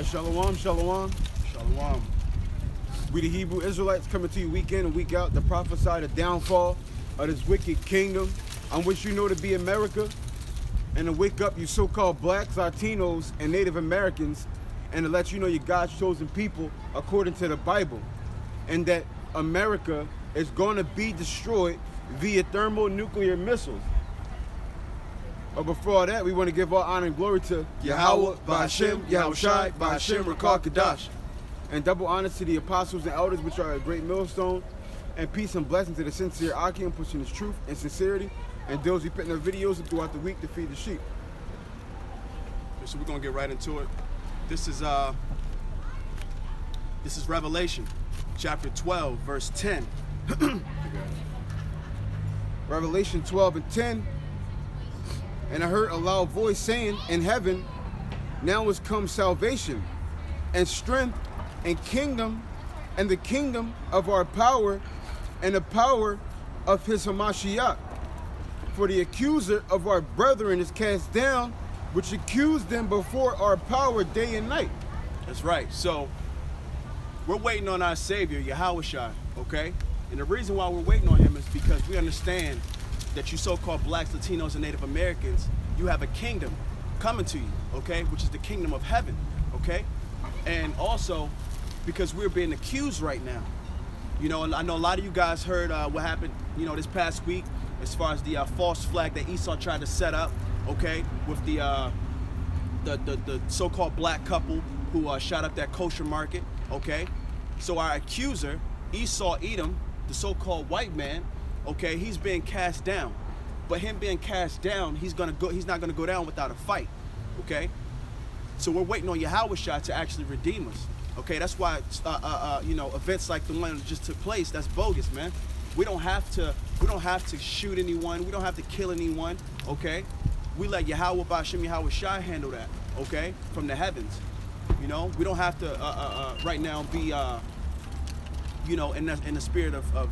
right, shalom, shalom. Shalom. We the Hebrew Israelites coming to you week in and week out to prophesy the downfall of this wicked kingdom on which you know to be America, and to wake up you so-called blacks, Latinos, and Native Americans, and to let you know you're God's chosen people according to the Bible, and that America is going to be destroyed via thermonuclear missiles. But before all that, we want to give all honor and glory to Yahweh, Ba'ashem, Yahushai, Ba'ashem, Rakah Kadash. and double honor to the apostles and elders, which are a great millstone, and peace and blessing to the sincere Akim, pushing his truth and sincerity, and those who putting their videos throughout the week to feed the sheep. So we're gonna get right into it. This is Revelation, chapter 12, verse 10. Revelation 12 and 10. And I heard a loud voice saying in heaven, now is come salvation and strength and kingdom and the kingdom of our power and the power of his Hamashiach. For the accuser of our brethren is cast down, which accused them before our power day and night. That's right. So we're waiting on our Savior, Yahushua, okay? And the reason why we're waiting on him is because we understand that you so-called blacks, Latinos, and Native Americans, you have a kingdom coming to you, okay? Which is the kingdom of heaven, okay? And also because we're being accused right now. You know, and I know a lot of you guys heard what happened, you know, this past week as far as the false flag that Esau tried to set up, okay, with the so-called black couple who shot up that kosher market, okay? So our accuser, Esau Edom, the so-called white man, okay, he's being cast down. But him being cast down, he's not gonna go down without a fight, okay? So we're waiting on Yahushua to actually redeem us, okay? That's why, you know, events like the one that just took place, that's bogus, man. We don't have to shoot anyone. We don't have to kill anyone, okay? We let Yahweh Ba'ashem Yahushai handle that, okay? From the heavens, you know? We don't have to right now be, you know, in the spirit of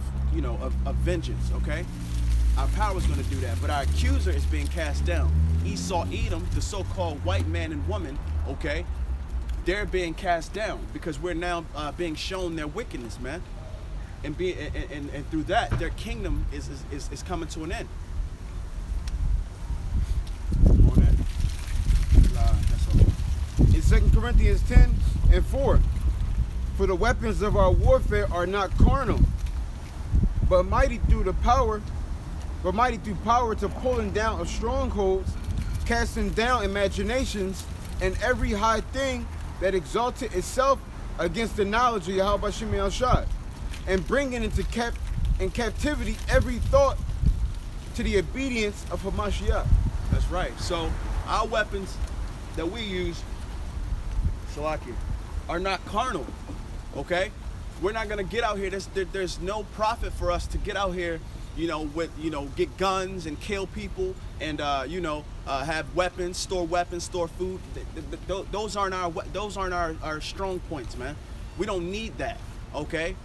vengeance, okay? Our power is going to do that, but our accuser is being cast down. Esau Edom, the so-called white man and woman, okay? They're being cast down because we're now being shown their wickedness, man. And through that, their kingdom is coming to an end. In 2 Corinthians 10 and 4, for the weapons of our warfare are not carnal, but mighty through power to pulling down of strongholds, casting down imaginations and every high thing that exalted itself against the knowledge of Yahweh Ba'ashem Yahushai, and bringing into captivity every thought to the obedience of Hamashiach. That's right. So our weapons that we use, Salaki, are not carnal, okay? We're not gonna get out here. There's no profit for us to get out here, you know, with, you know, get guns and kill people and you know, have weapons, store food. Those aren't our strong points, man. We don't need that, okay?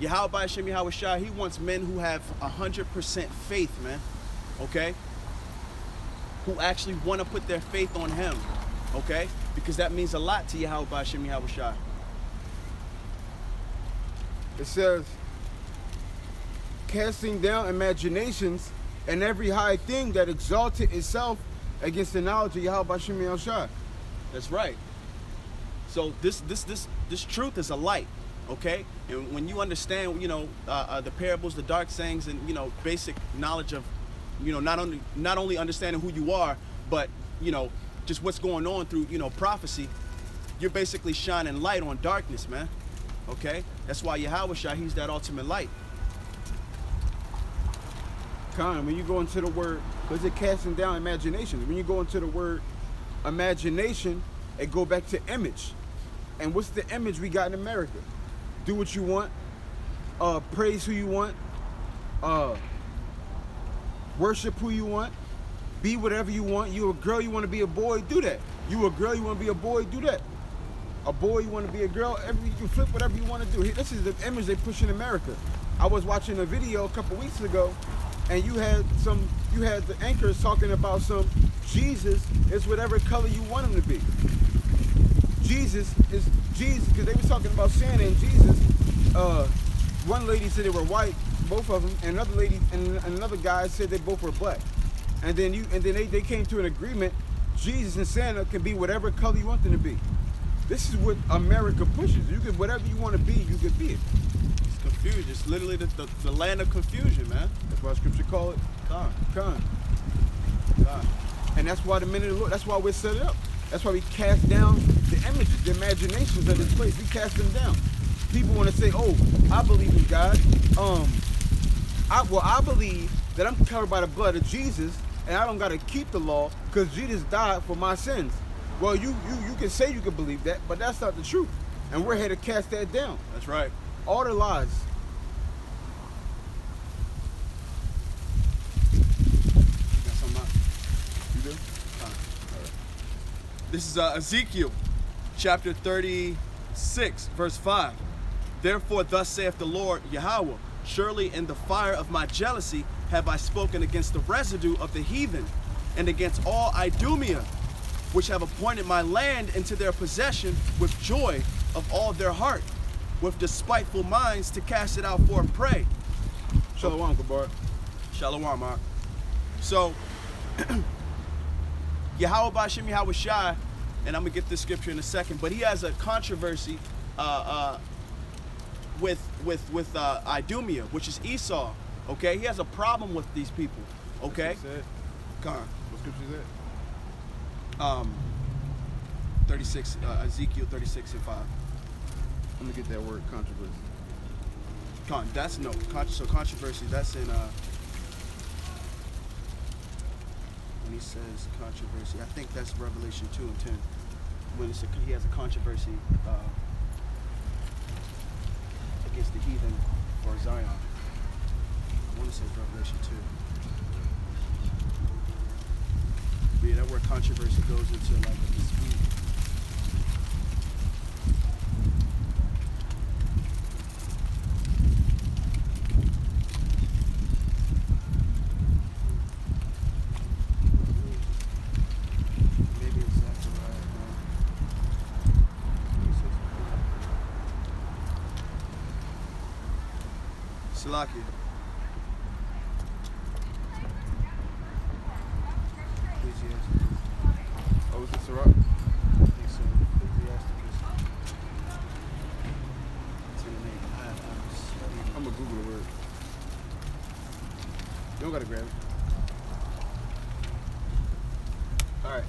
Yahweh Ba'ashem Yahushai, he wants men who have 100% faith, man, okay? Who actually want to put their faith on him, okay? Because that means a lot to Yahweh Ba'ashem Yahushai. It says, casting down imaginations and every high thing that exalted itself against the knowledge of Yahweh Ba'ashem Yahushai. That's right. So this truth is a light, okay? And when you understand, you know, the parables, the dark sayings, and, you know, basic knowledge of, you know, not only understanding who you are, but, you know, just what's going on through, you know, prophecy, you're basically shining light on darkness, man. Okay? That's why Yahushua, he's that ultimate light. Khan, when you go into the word, because it casting down imagination. When you go into the word imagination, it go back to image. And what's the image we got in America? Do what you want, praise who you want, worship who you want, be whatever you want. You a girl, you want to be a boy, do that. You a girl, you want to be a boy, do that. A boy, you want to be a girl, you can flip whatever you want to do. This is the image they push in America. I was watching a video a couple weeks ago, and you had the anchors talking about Jesus is whatever color you want him to be. Jesus, because they were talking about Santa and Jesus. One lady said they were white, both of them, and another lady and another guy said they both were black. And then they came to an agreement. Jesus and Santa can be whatever color you want them to be. This is what America pushes. You can whatever you want to be, you can be it. It's confusion. It's literally the land of confusion, man. That's why Scripture call it con. And that's why the men of the Lord. That's why we're set up. That's why we cast down the images, the imaginations of this place. We cast them down. People want to say, "Oh, I believe in God." I believe that I'm covered by the blood of Jesus, and I don't got to keep the law because Jesus died for my sins. Well, you can say you can believe that, but that's not the truth. And we're here to cast that down. That's right. All the lies. You got something out? You do? All right. This is Ezekiel chapter 36, verse 5. Therefore, thus saith the Lord Yahweh, surely in the fire of my jealousy have I spoken against the residue of the heathen, and against all Idumea, which have appointed my land into their possession with joy of all their heart, with despiteful minds to cast it out for a prey. Shalom, Kabar. Shalom, Mark. So, Yahweh Bashim Yahweh Shai, and I'm going to get this scripture in a second, but he has a controversy with Idumea, which is Esau. Okay, he has a problem with these people. Okay, What scripture is that? 36 Ezekiel 36 and 5. Let me get that word controversy. So controversy. That's in when he says controversy. I think that's Revelation 2 and 10. When he has a controversy against the heathen for Zion. I want to say it's Revelation 2. But yeah, that word controversy goes into like a dispute. Maybe it's Zechariah. Salakia. Oh, is it Sirach? I think so. Ecclesiasticus. It's in the name. I'm gonna Google the word. You don't gotta grab it. All right.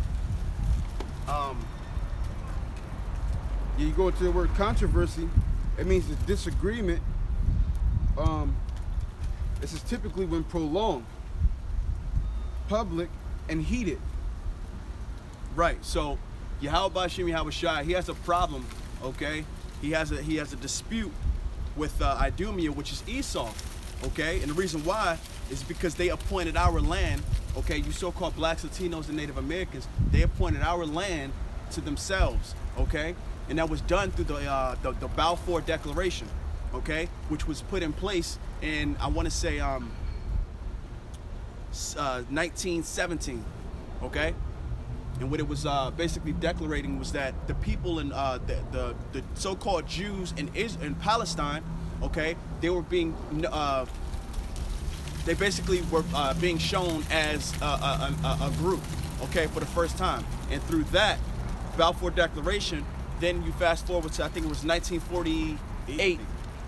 Yeah, you go into the word controversy. It means a disagreement. This is typically when prolonged, public, and heated. Right. So Yahweh Bashim Yahweh Shai, he has a problem. Okay. He has a dispute with Idumea, which is Esau. Okay. And the reason why is because they appointed our land. Okay. You so-called blacks, Latinos, and Native Americans. They appointed our land to themselves. Okay. And that was done through the Balfour Declaration. Okay, which was put in place in, I want to say 1917. Okay, and what it was basically declaring was that the people in the so-called Jews in Palestine, okay, they were being they basically were being shown as a group, okay, for the first time. And through that Balfour Declaration, then you fast forward to, I think it was 1948.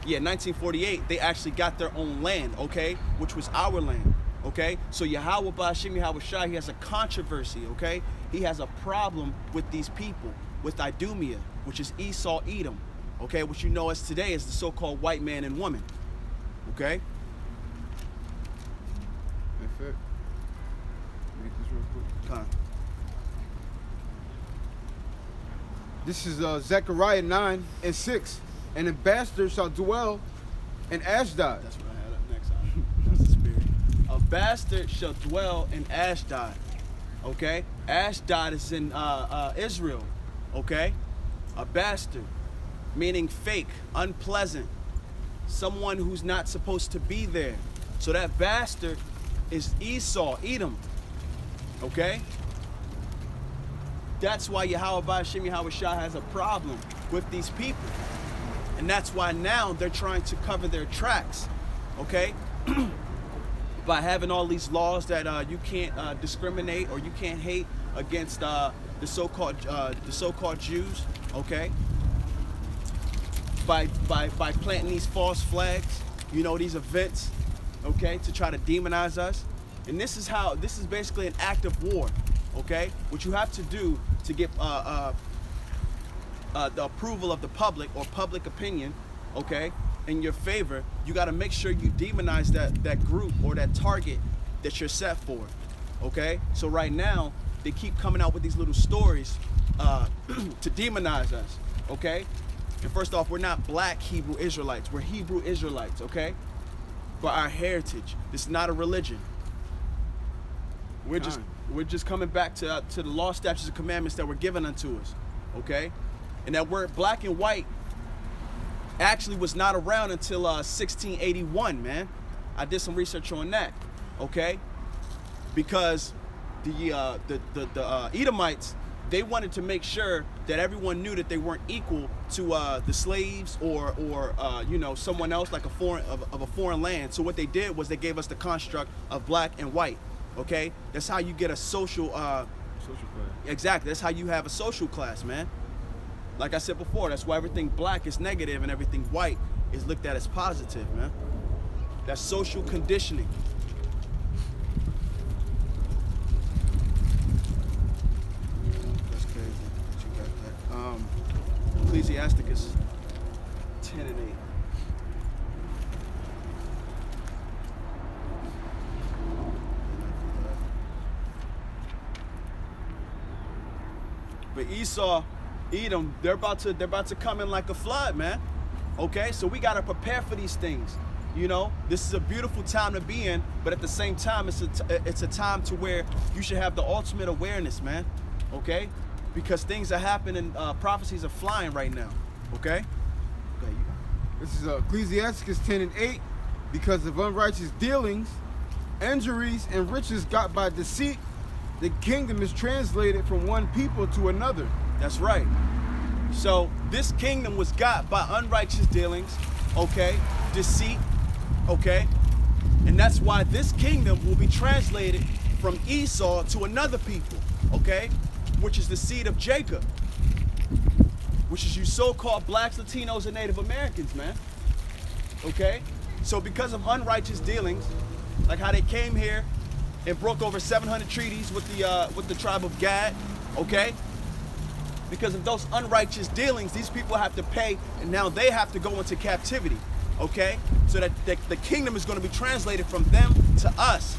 Yeah, 1948, they actually got their own land, okay, which was our land, okay? So Yahweh Bashim Yahweh Shai, he has a controversy, okay? He has a problem with these people, with Idumea, which is Esau, Edom, okay? Which you know as today as the so-called white man and woman, okay? That's it. Let me get this real quick. Come on. This is Zechariah 9 and 6. And the bastard shall dwell in Ashdod. That's what I had up next. That's the spirit. A bastard shall dwell in Ashdod. Okay? Ashdod is in Israel. Okay? A bastard, meaning fake, unpleasant, someone who's not supposed to be there. So that bastard is Esau, Edom. Okay? That's why Yahweh Shem Yahweh Shah has a problem with these people. And that's why now they're trying to cover their tracks, okay? By having all these laws that you can't discriminate or you can't hate against the so-called Jews, okay? By planting these false flags, you know, these events, okay, to try to demonize us. And this is basically an act of war, okay? What you have to do to get the approval of the public or public opinion, okay, in your favor, you got to make sure you demonize that group or that target that you're set for, okay? So right now, they keep coming out with these little stories to demonize us, okay? And first off, we're not black Hebrew Israelites. We're Hebrew Israelites, okay? By our heritage. This is not a religion. We're just coming back to the law, statutes, and commandments that were given unto us, okay? And that word black and white actually was not around until 1681, man. I did some research on that, okay? Because the Edomites, they wanted to make sure that everyone knew that they weren't equal to the slaves or you know, someone else like a foreign land. So what they did was they gave us the construct of black and white. Okay, that's how you get a social class. Exactly, that's how you have a social class, man. Like I said before, that's why everything black is negative and everything white is looked at as positive, man. That's social conditioning. That's crazy. You got that. Ecclesiasticus 10:8. But Esau, Edom, they're about to come in like a flood, man. Okay, so we gotta prepare for these things. You know, this is a beautiful time to be in, but at the same time, it's a time to where you should have the ultimate awareness, man. Okay, because things are happening, prophecies are flying right now. Okay. This is Ecclesiasticus 10:8. Because of unrighteous dealings, injuries, and riches got by deceit, the kingdom is translated from one people to another. That's right. So this kingdom was got by unrighteous dealings, okay, deceit, okay, and that's why this kingdom will be translated from Esau to another people, okay, which is the seed of Jacob, which is you so-called blacks, Latinos, and Native Americans, man. Okay, so because of unrighteous dealings, like how they came here and broke over 700 treaties with the tribe of Gad, okay? Because of those unrighteous dealings, these people have to pay, and now they have to go into captivity, okay? So that the kingdom is going to be translated from them to us,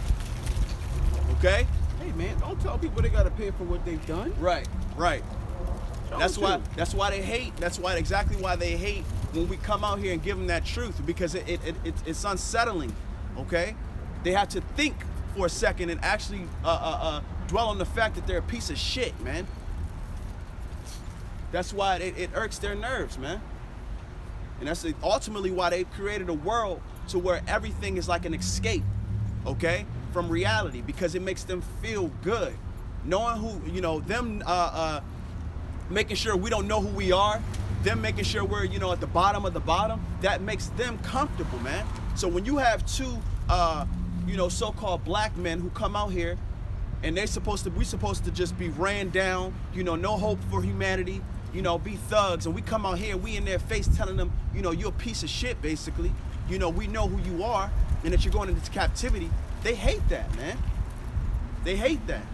okay? Hey man, don't tell people they gotta pay for what they've done. Right, right. That's Don't you? why they hate. That's why exactly why they hate when we come out here and give them that truth, because it's unsettling, okay? They have to think for a second and actually dwell on the fact that they're a piece of shit, man. That's why it irks their nerves, man. And that's ultimately why they created a world to where everything is like an escape, okay, from reality, because it makes them feel good. Knowing who, you know, them making sure we don't know who we are, them making sure we're, you know, at the bottom of the bottom, that makes them comfortable, man. So when you have two you know, so-called black men who come out here and we're supposed to just be ran down, you know, no hope for humanity, you know, be thugs, and we come out here and we in their face telling them, you know, you're a piece of shit, basically. You know, we know who you are and that you're going into captivity. They hate that, man. They hate that.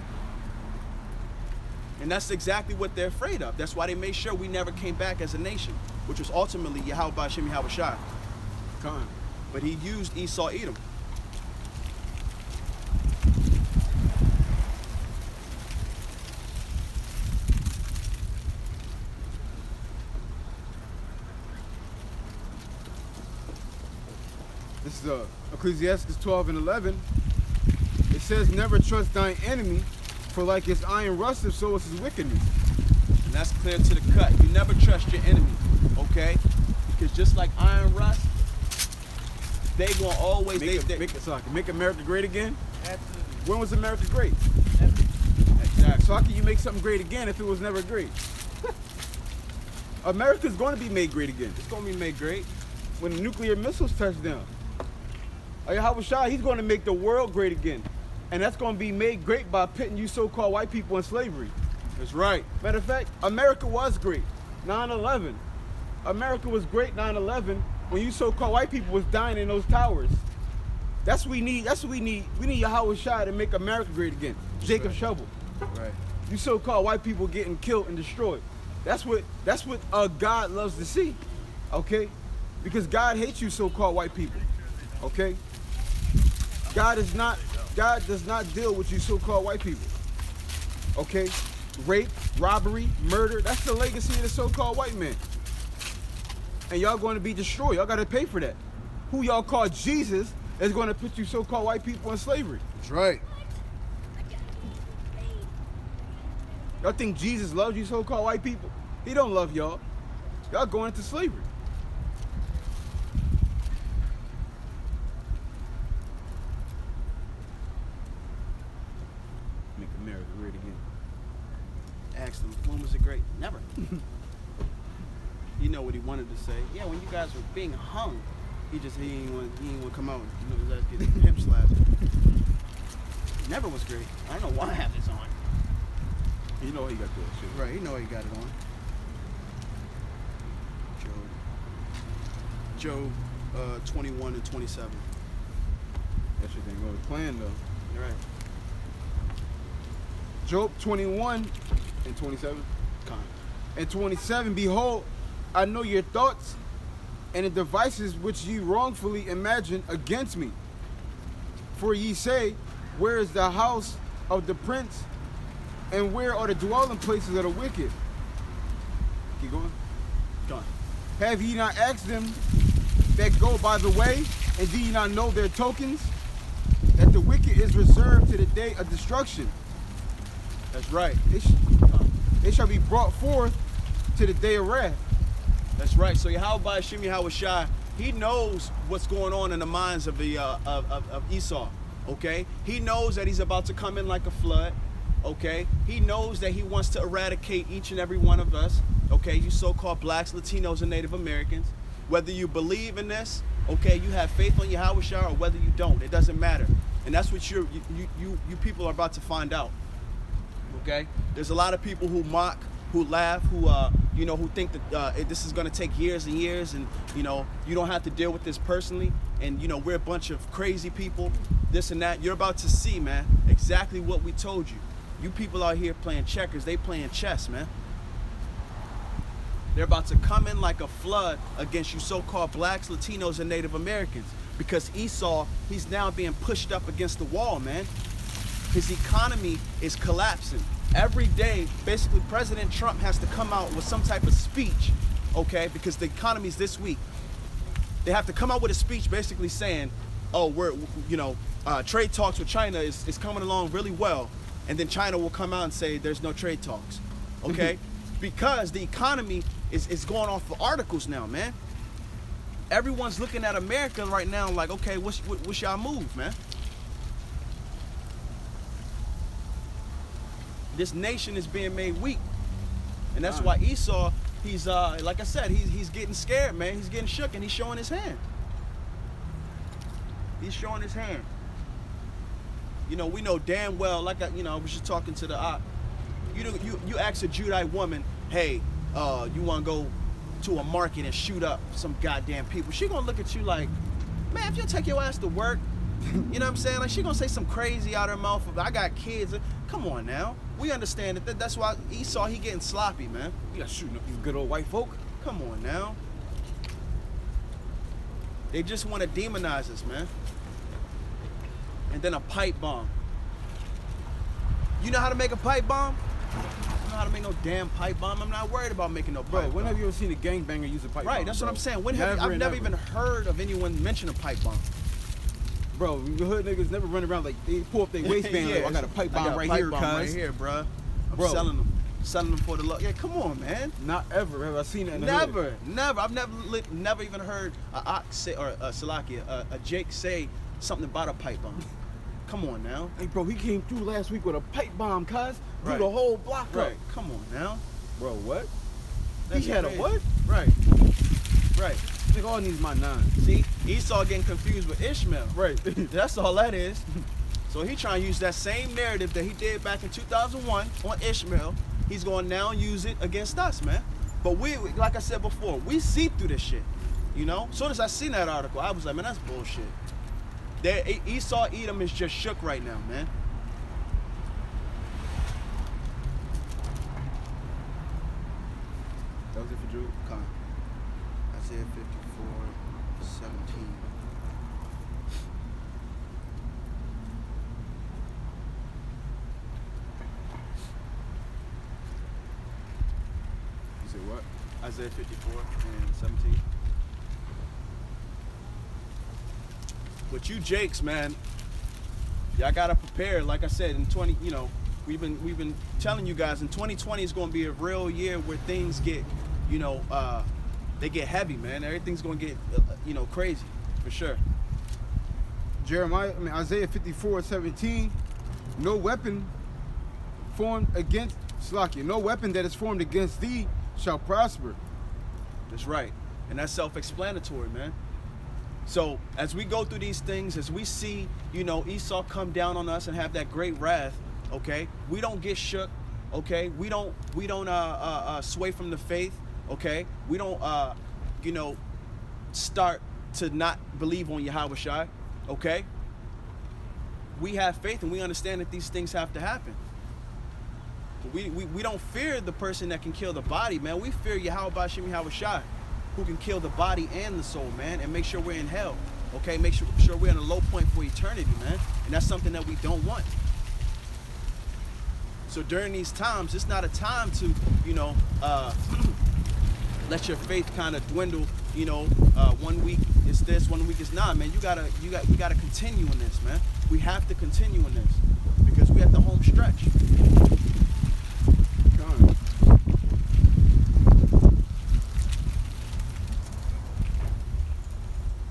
And that's exactly what they're afraid of. That's why they made sure we never came back as a nation, which was ultimately Yahweh Shem Yahweh Shai. But he used Esau Edom. This is Ecclesiastes 12:11. It says, never trust thine enemy, for like his iron rusteth, so is his wickedness. And that's clear to the cut. You never trust your enemy, okay? Because just like iron rust, they gonna always Make America great again? Absolutely. When was America great? Absolutely. Exactly. So how can you make something great again if it was never great? America's going to be made great again. It's gonna be made great. When the nuclear missiles touch down. Howard Shah, he's going to make the world great again. And that's going to be made great by pitting you so-called white people in slavery. That's right. Matter of fact, America was great. 9/11. America was great 9/11 when you so-called white people was dying in those towers. That's what we need. That's what we need. We need Howard Shah to make America great again. Jacob Shovel. Right. You so-called white people getting killed and destroyed. That's what God loves to see. Okay? Because God hates you so-called white people. Okay? God does not deal with you so-called white people. Okay? Rape, robbery, murder, that's the legacy of the so-called white man. And y'all going to be destroyed. Y'all got to pay for that. Who y'all call Jesus is going to put you so-called white people in slavery. That's right. Y'all think Jesus loves you so-called white people? He don't love y'all. Y'all going into slavery. Make America great again. Asked him, when was it great? Never. You know what he wanted to say. Yeah, when you guys were being hung, he ain't want to come out. You know, his ass getting hip slapped. Never was great. I don't know why I have this on. You know he got that shit. Right, you know he got it on. Job 21 and 27. That shit didn't go to plan though. You're right. Job 21 and 27. Con. And 27, behold, I know your thoughts and the devices which ye wrongfully imagine against me. For ye say, where is the house of the prince, and where are the dwelling places of the wicked? Keep going. Gone. Have ye not asked them that go by the way, and do ye not know their tokens? That the wicked is reserved to the day of destruction. That's right. They shall be brought forth to the day of wrath. That's right. So Yahweh Shimi Hawashai, he knows what's going on in the minds of the of Esau. Okay, he knows that he's about to come in like a flood. Okay, he knows that he wants to eradicate each and every one of us. Okay, you so-called blacks, Latinos, and Native Americans. Whether you believe in this, okay, you have faith on Yahweh Shai, or whether you don't, it doesn't matter. And that's what you people are about to find out. Okay, there's a lot of people who mock, who laugh, who who think that this is going to take years and years, and you don't have to deal with this personally, and we're a bunch of crazy people, this and that. You're about to see, man, exactly what we told you. You people out here playing checkers, they playing chess, man. They're about to come in like a flood against you so-called blacks, Latinos, and Native Americans, because Esau, he's now being pushed up against the wall, man. His economy is collapsing. Every day, basically, President Trump has to come out with some type of speech, okay, because the economy's this weak. They have to come out with a speech basically saying, oh, trade talks with China is coming along really well. And then China will come out and say there's no trade talks, okay? Because the economy is going off of articles now, man. Everyone's looking at America right now like, okay, what's y'all move, man? This nation is being made weak. And that's why Esau, he's, like I said, he's getting scared, man. He's getting shook, and he's showing his hand. He's showing his hand. We know damn well, like I was just talking to the op. You ask a Judite woman, hey, you want to go to a market and shoot up some goddamn people? She gonna look at you like, man, if you take your ass to work, you know what I'm saying? Like, she gonna say some crazy out her mouth of, I got kids. Come on now. We understand that. That's why Esau, he getting sloppy, man. You got shooting up these good old white folk. Come on now. They just want to demonize us, man. And then a pipe bomb. You know how to make a pipe bomb? I don't know how to make no damn pipe bomb. I'm not worried about making no pipe bomb. When have you ever seen a gangbanger use a pipe bomb? Right, that's what I'm saying. I've never even heard of anyone mention a pipe bomb. Bro, the hood niggas never run around like they pull up their waistband like, I got a pipe bomb right here, cuz. Right here, bro. I'm selling them for the love. Yeah, come on, man. Not ever have I seen it in the Never. hood. Never. I've never even heard a Ox say, or a Salakia, a Jake say something about a pipe bomb. Come on now. Hey, bro, he came through last week with a pipe bomb, cuz. Through Right. the whole block up. Right. Come on now. Bro, what? That's he had crazy. a what? Right. Right. Nigga all needs my 9. See, Esau getting confused with Ishmael. Right. That's all that is. So he trying to use that same narrative that he did back in 2001 on Ishmael. He's going to now use it against us, man. But we, like I said before, we see through this shit. You know? Soon as I seen that article, I was like, man, that's bullshit. Esau Edom is just shook right now, man. That was it for Drew. Come on. Isaiah 54:17. You said what? Isaiah 54:17. But you Jakes, man, y'all gotta prepare. Like I said, in 20, you know, we've been telling you guys, in 2020 is gonna be a real year where things get, you know, they get heavy, man. Everything's gonna get, you know, crazy, for sure. Isaiah 54:17. No weapon formed against Slakia. No weapon that is formed against thee shall prosper. That's right. And that's self-explanatory, man. So as we go through these things, as we see, you know, Esau come down on us and have that great wrath, okay, we don't get shook, okay, we don't sway from the faith, okay, we don't you know, start to not believe on Yahweh Shai, okay. We have faith and we understand that these things have to happen. We don't fear the person that can kill the body, man. We fear Yahweh Bashim Yahweh Shai, who can kill the body and the soul, man, and make sure we're in hell. Okay, make sure we're in a low point for eternity, man. And that's something that we don't want. So during these times, it's not a time to, you know, let your faith kind of dwindle. You know, 1 week is this, 1 week is not, man. You gotta continue in this, man. We have to continue in this because we at the home stretch. Come on.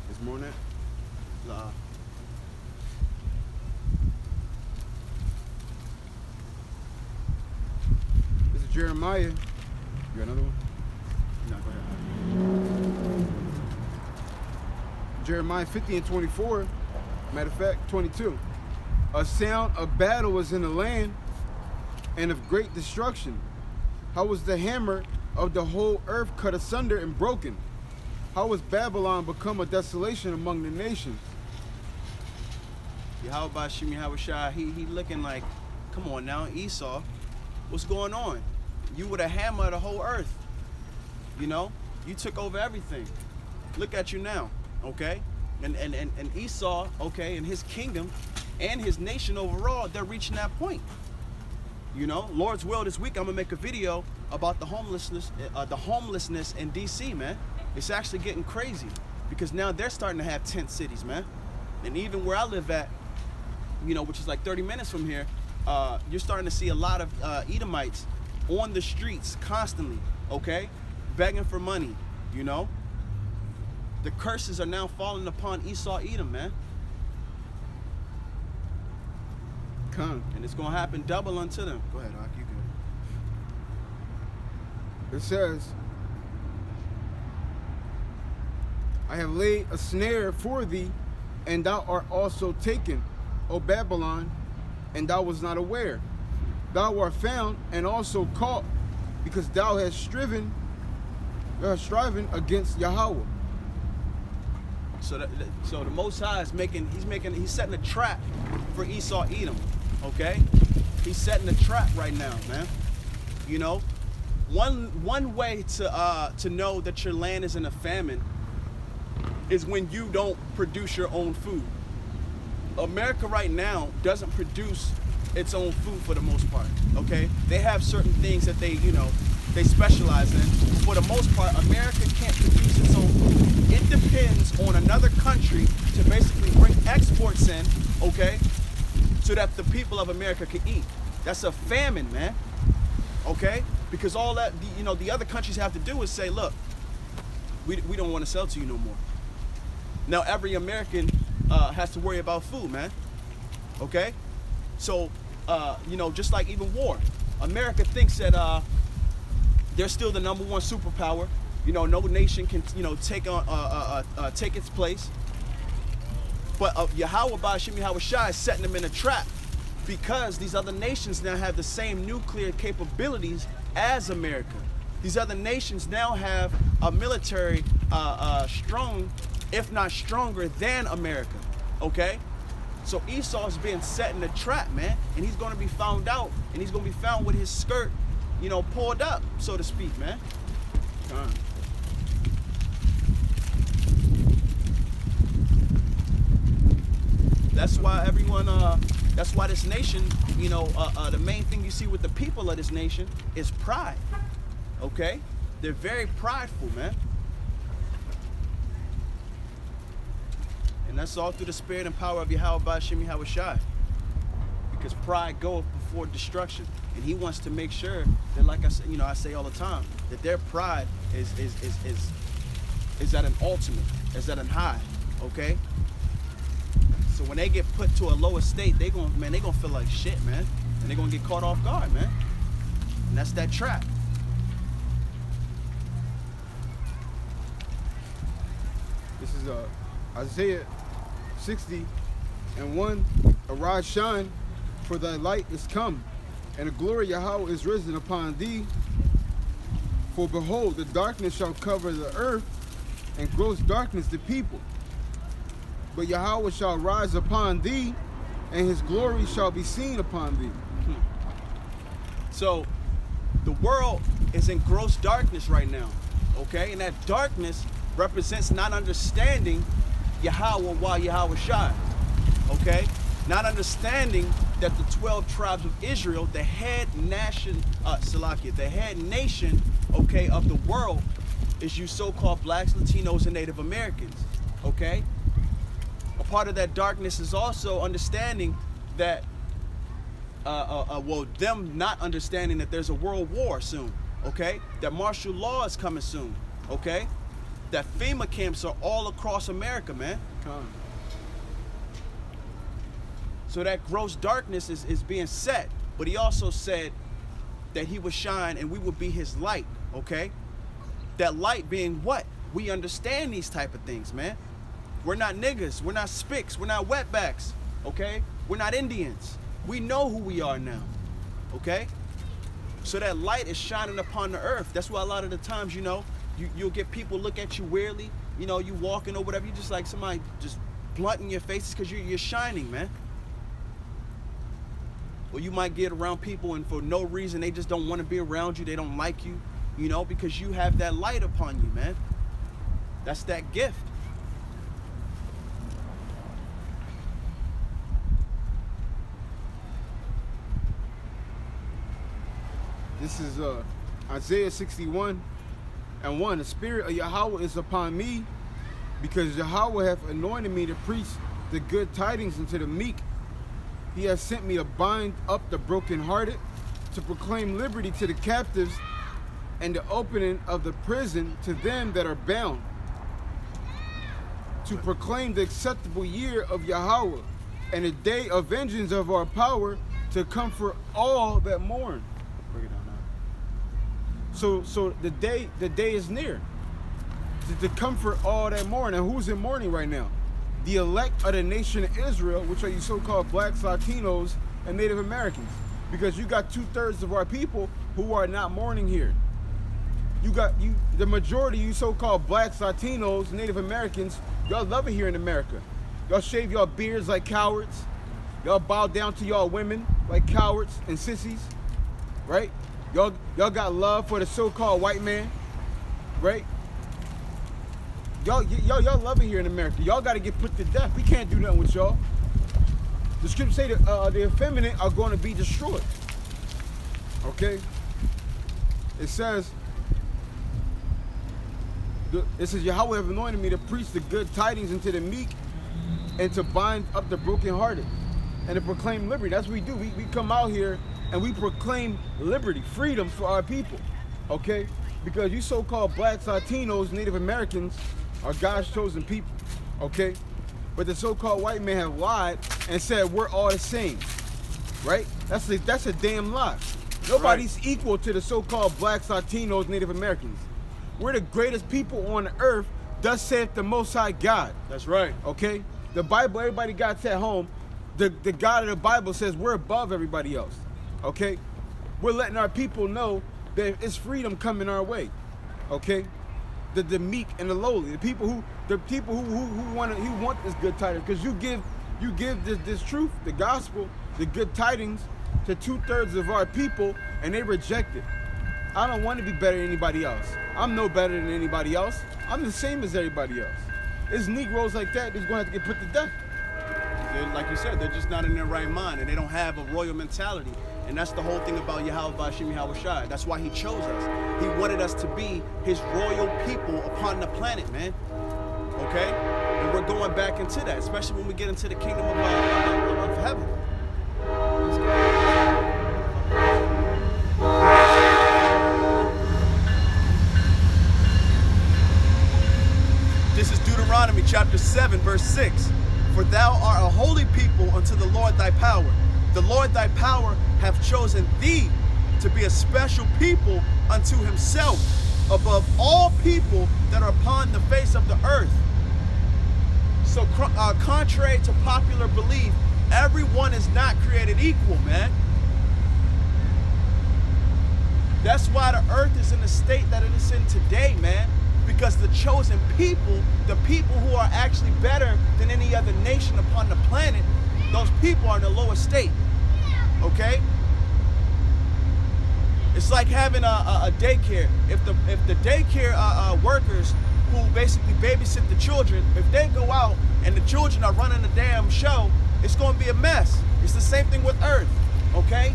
There's more than that? Nah. This is Jeremiah. You got another one? No, go ahead. Jeremiah 50:24. Matter of fact, 22. A sound of battle was in the land and of great destruction. How was the hammer of the whole earth cut asunder and broken? How was Babylon become a desolation among the nations? Yahweh Bashim Yahweh Shai, he looking like, come on now, Esau, what's going on? You were the hammer of the whole earth. You know, you took over everything. Look at you now, okay? And Esau, okay, and his kingdom and his nation overall, they're reaching that point. You know, Lord's will this week, I'm gonna make a video about the homelessness in DC, man. It's actually getting crazy because now they're starting to have tent cities, man. And even where I live at, you know, which is like 30 minutes from here, you're starting to see a lot of Edomites on the streets constantly, okay, begging for money, you know. The curses are now falling upon Esau Edom, man. Come. And it's going to happen double unto them. Go ahead, Ak, you good. It says, I have laid a snare for thee, and thou art also taken, O Babylon, and thou was not aware. Thou art found and also caught, because thou hast striven against Yahweh. So the Most High is he's setting a trap for Esau Edom, okay? He's setting a trap right now, man. You know, one way to know that your land is in a famine is when you don't produce your own food. America right now doesn't produce its own food for the most part, okay? They have certain things that they specialize in. For the most part, America can't produce its own food. It depends on another country to basically bring exports in, okay, so that the people of America can eat. That's a famine, man, okay? Because all that, the other countries have to do is say, look, we don't want to sell to you no more. Now, every American has to worry about food, man. Okay? So, just like even war, America thinks that they're still the #1 superpower. No nation can, take its place. But Yahweh Ba'Shem Yahweh Shai is setting them in a trap because these other nations now have the same nuclear capabilities as America. These other nations now have a military strong, if not stronger than America. Okay? So Esau is being set in a trap, man, and he's going to be found out, and he's going to be found with his skirt, pulled up, so to speak, man. That's why that's why this nation, the main thing you see with the people of this nation is pride. Okay? They're very prideful, man. And that's all through the spirit and power of Yahweh Ba'Shem Yahweh Shai. Because pride goeth before destruction. And he wants to make sure that, like I said, I say all the time, that their pride is at an ultimate, is at an high. Okay? So when they get put to a lower state, they gonna feel like shit, man. And they're gonna get caught off guard, man. And that's that trap. This is Isaiah 60:1. Arise, shine, for thy light is come, and the glory of Yahweh is risen upon thee. For behold, the darkness shall cover the earth, and gross darkness the people. But Yahweh shall rise upon thee, and his glory shall be seen upon thee. So the world is in gross darkness right now, okay? And that darkness represents not understanding Yahweh while Yahweh Shai, okay? Not understanding that the 12 tribes of Israel, the head nation, the head nation, okay, of the world is you so-called blacks, Latinos, and Native Americans, okay? A part of that darkness is also understanding that, them not understanding that there's a world war soon, okay? That martial law is coming soon, okay? That FEMA camps are all across America, man. So that gross darkness is being set, but he also said that he would shine and we would be his light, okay? That light being what? We understand these type of things, man. We're not niggas, we're not spics, we're not wetbacks, okay? We're not Indians. We know who we are now, okay? So that light is shining upon the earth. That's why a lot of the times, you'll get people look at you weirdly, you walking or whatever, you just like somebody just blunting your faces because you're shining, man. Or you might get around people and for no reason, they just don't want to be around you, they don't like you, because you have that light upon you, man. That's that gift. This is Isaiah 61:1. The spirit of Yahweh is upon me, because Yahweh hath anointed me to preach the good tidings unto the meek. He has sent me to bind up the brokenhearted, to proclaim liberty to the captives, and the opening of the prison to them that are bound, to proclaim the acceptable year of Yahweh, and the day of vengeance of our power, to comfort all that mourn. Break it down now. So the day is near, to comfort all that mourn. And who's in mourning right now? The elect of the nation of Israel, which are you so-called blacks, Latinos, and Native Americans. Because you got 2/3 of our people who are not mourning here. The majority of you so-called blacks, Latinos, Native Americans, y'all love it here in America. Y'all shave y'all beards like cowards. Y'all bow down to y'all women like cowards and sissies, right? Y'all got love for the so-called white man, right? Y'all love it here in America. Y'all got to get put to death. We can't do nothing with y'all. The scriptures say that the effeminate are going to be destroyed. Okay? It says, Yahweh have anointed me to preach the good tidings unto the meek, and to bind up the brokenhearted, and to proclaim liberty. That's what we do. We come out here and we proclaim liberty, freedom for our people. Okay? Because you so-called blacks, Latinos, Native Americans are God's chosen people. Okay? But the so-called white men have lied and said we're all the same, right? That's a damn lie. Nobody's equal to the so-called blacks, Latinos, Native Americans. We're the greatest people on the earth, thus saith the Most High God. That's right. Okay? The Bible, everybody got at home. The God of the Bible says we're above everybody else. Okay? We're letting our people know that it's freedom coming our way. Okay? The meek and the lowly, the people who want this good tidings, because you give this truth, the gospel, the good tidings to 2/3 of our people, and they reject it. I don't want to be better than anybody else. I'm no better than anybody else. I'm the same as everybody else. It's Negroes like that that's going to have to get put to death. Like you said, they're just not in their right mind, and they don't have a royal mentality. And that's the whole thing about Yahweh Bashim Yahweh Shai. That's why he chose us. He wanted us to be his royal people upon the planet, man. Okay? And we're going back into that, especially when we get into the kingdom of heaven. Let's go. This is Deuteronomy chapter 7, verse 6. For thou art a holy people unto the Lord thy power. The Lord thy power hath chosen thee to be a special people unto himself above all people that are upon the face of the earth. So contrary to popular belief, everyone is not created equal, man. That's why the earth is in the state that it is in today, man. Because the chosen people, the people who are actually better than any other nation upon the planet, those people are in the lowest state. Okay? It's like having a daycare. If the daycare workers who basically babysit the children, if they go out and the children are running the damn show, it's going to be a mess. It's the same thing with Earth. Okay?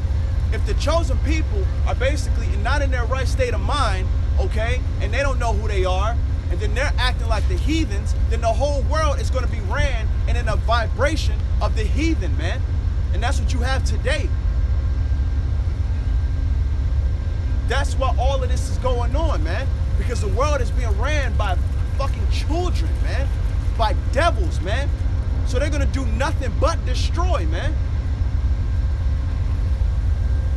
If the chosen people are basically not in their right state of mind, okay, and they don't know who they are, and then they're acting like the heathens, then the whole world is going to be ran and in a vibration of the heathen, man. And that's what you have today. That's why all of this is going on, man. Because the world is being ran by fucking children, man. By devils, man. So they're going to do nothing but destroy, man.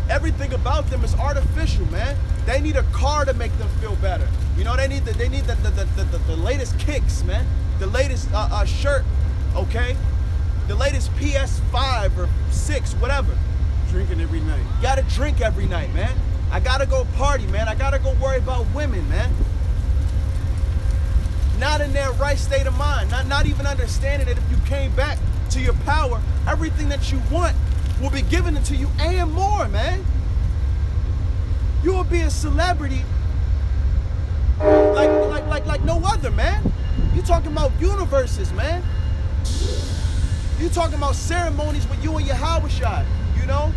Everything about them is artificial, man. They need a car to make them feel better. You know, they need the latest kicks, man. The latest shirt, okay? The latest PS5 or 6, whatever. Drinking every night. Gotta drink every night, man. I gotta go party, man. I gotta go worry about women, man. Not in their right state of mind. Not even understanding that if you came back to your power, everything that you want will be given to you and more, man. You will be a celebrity like no other, man. You talking about universes, man. You talking about ceremonies with you and your Hawashai, you know?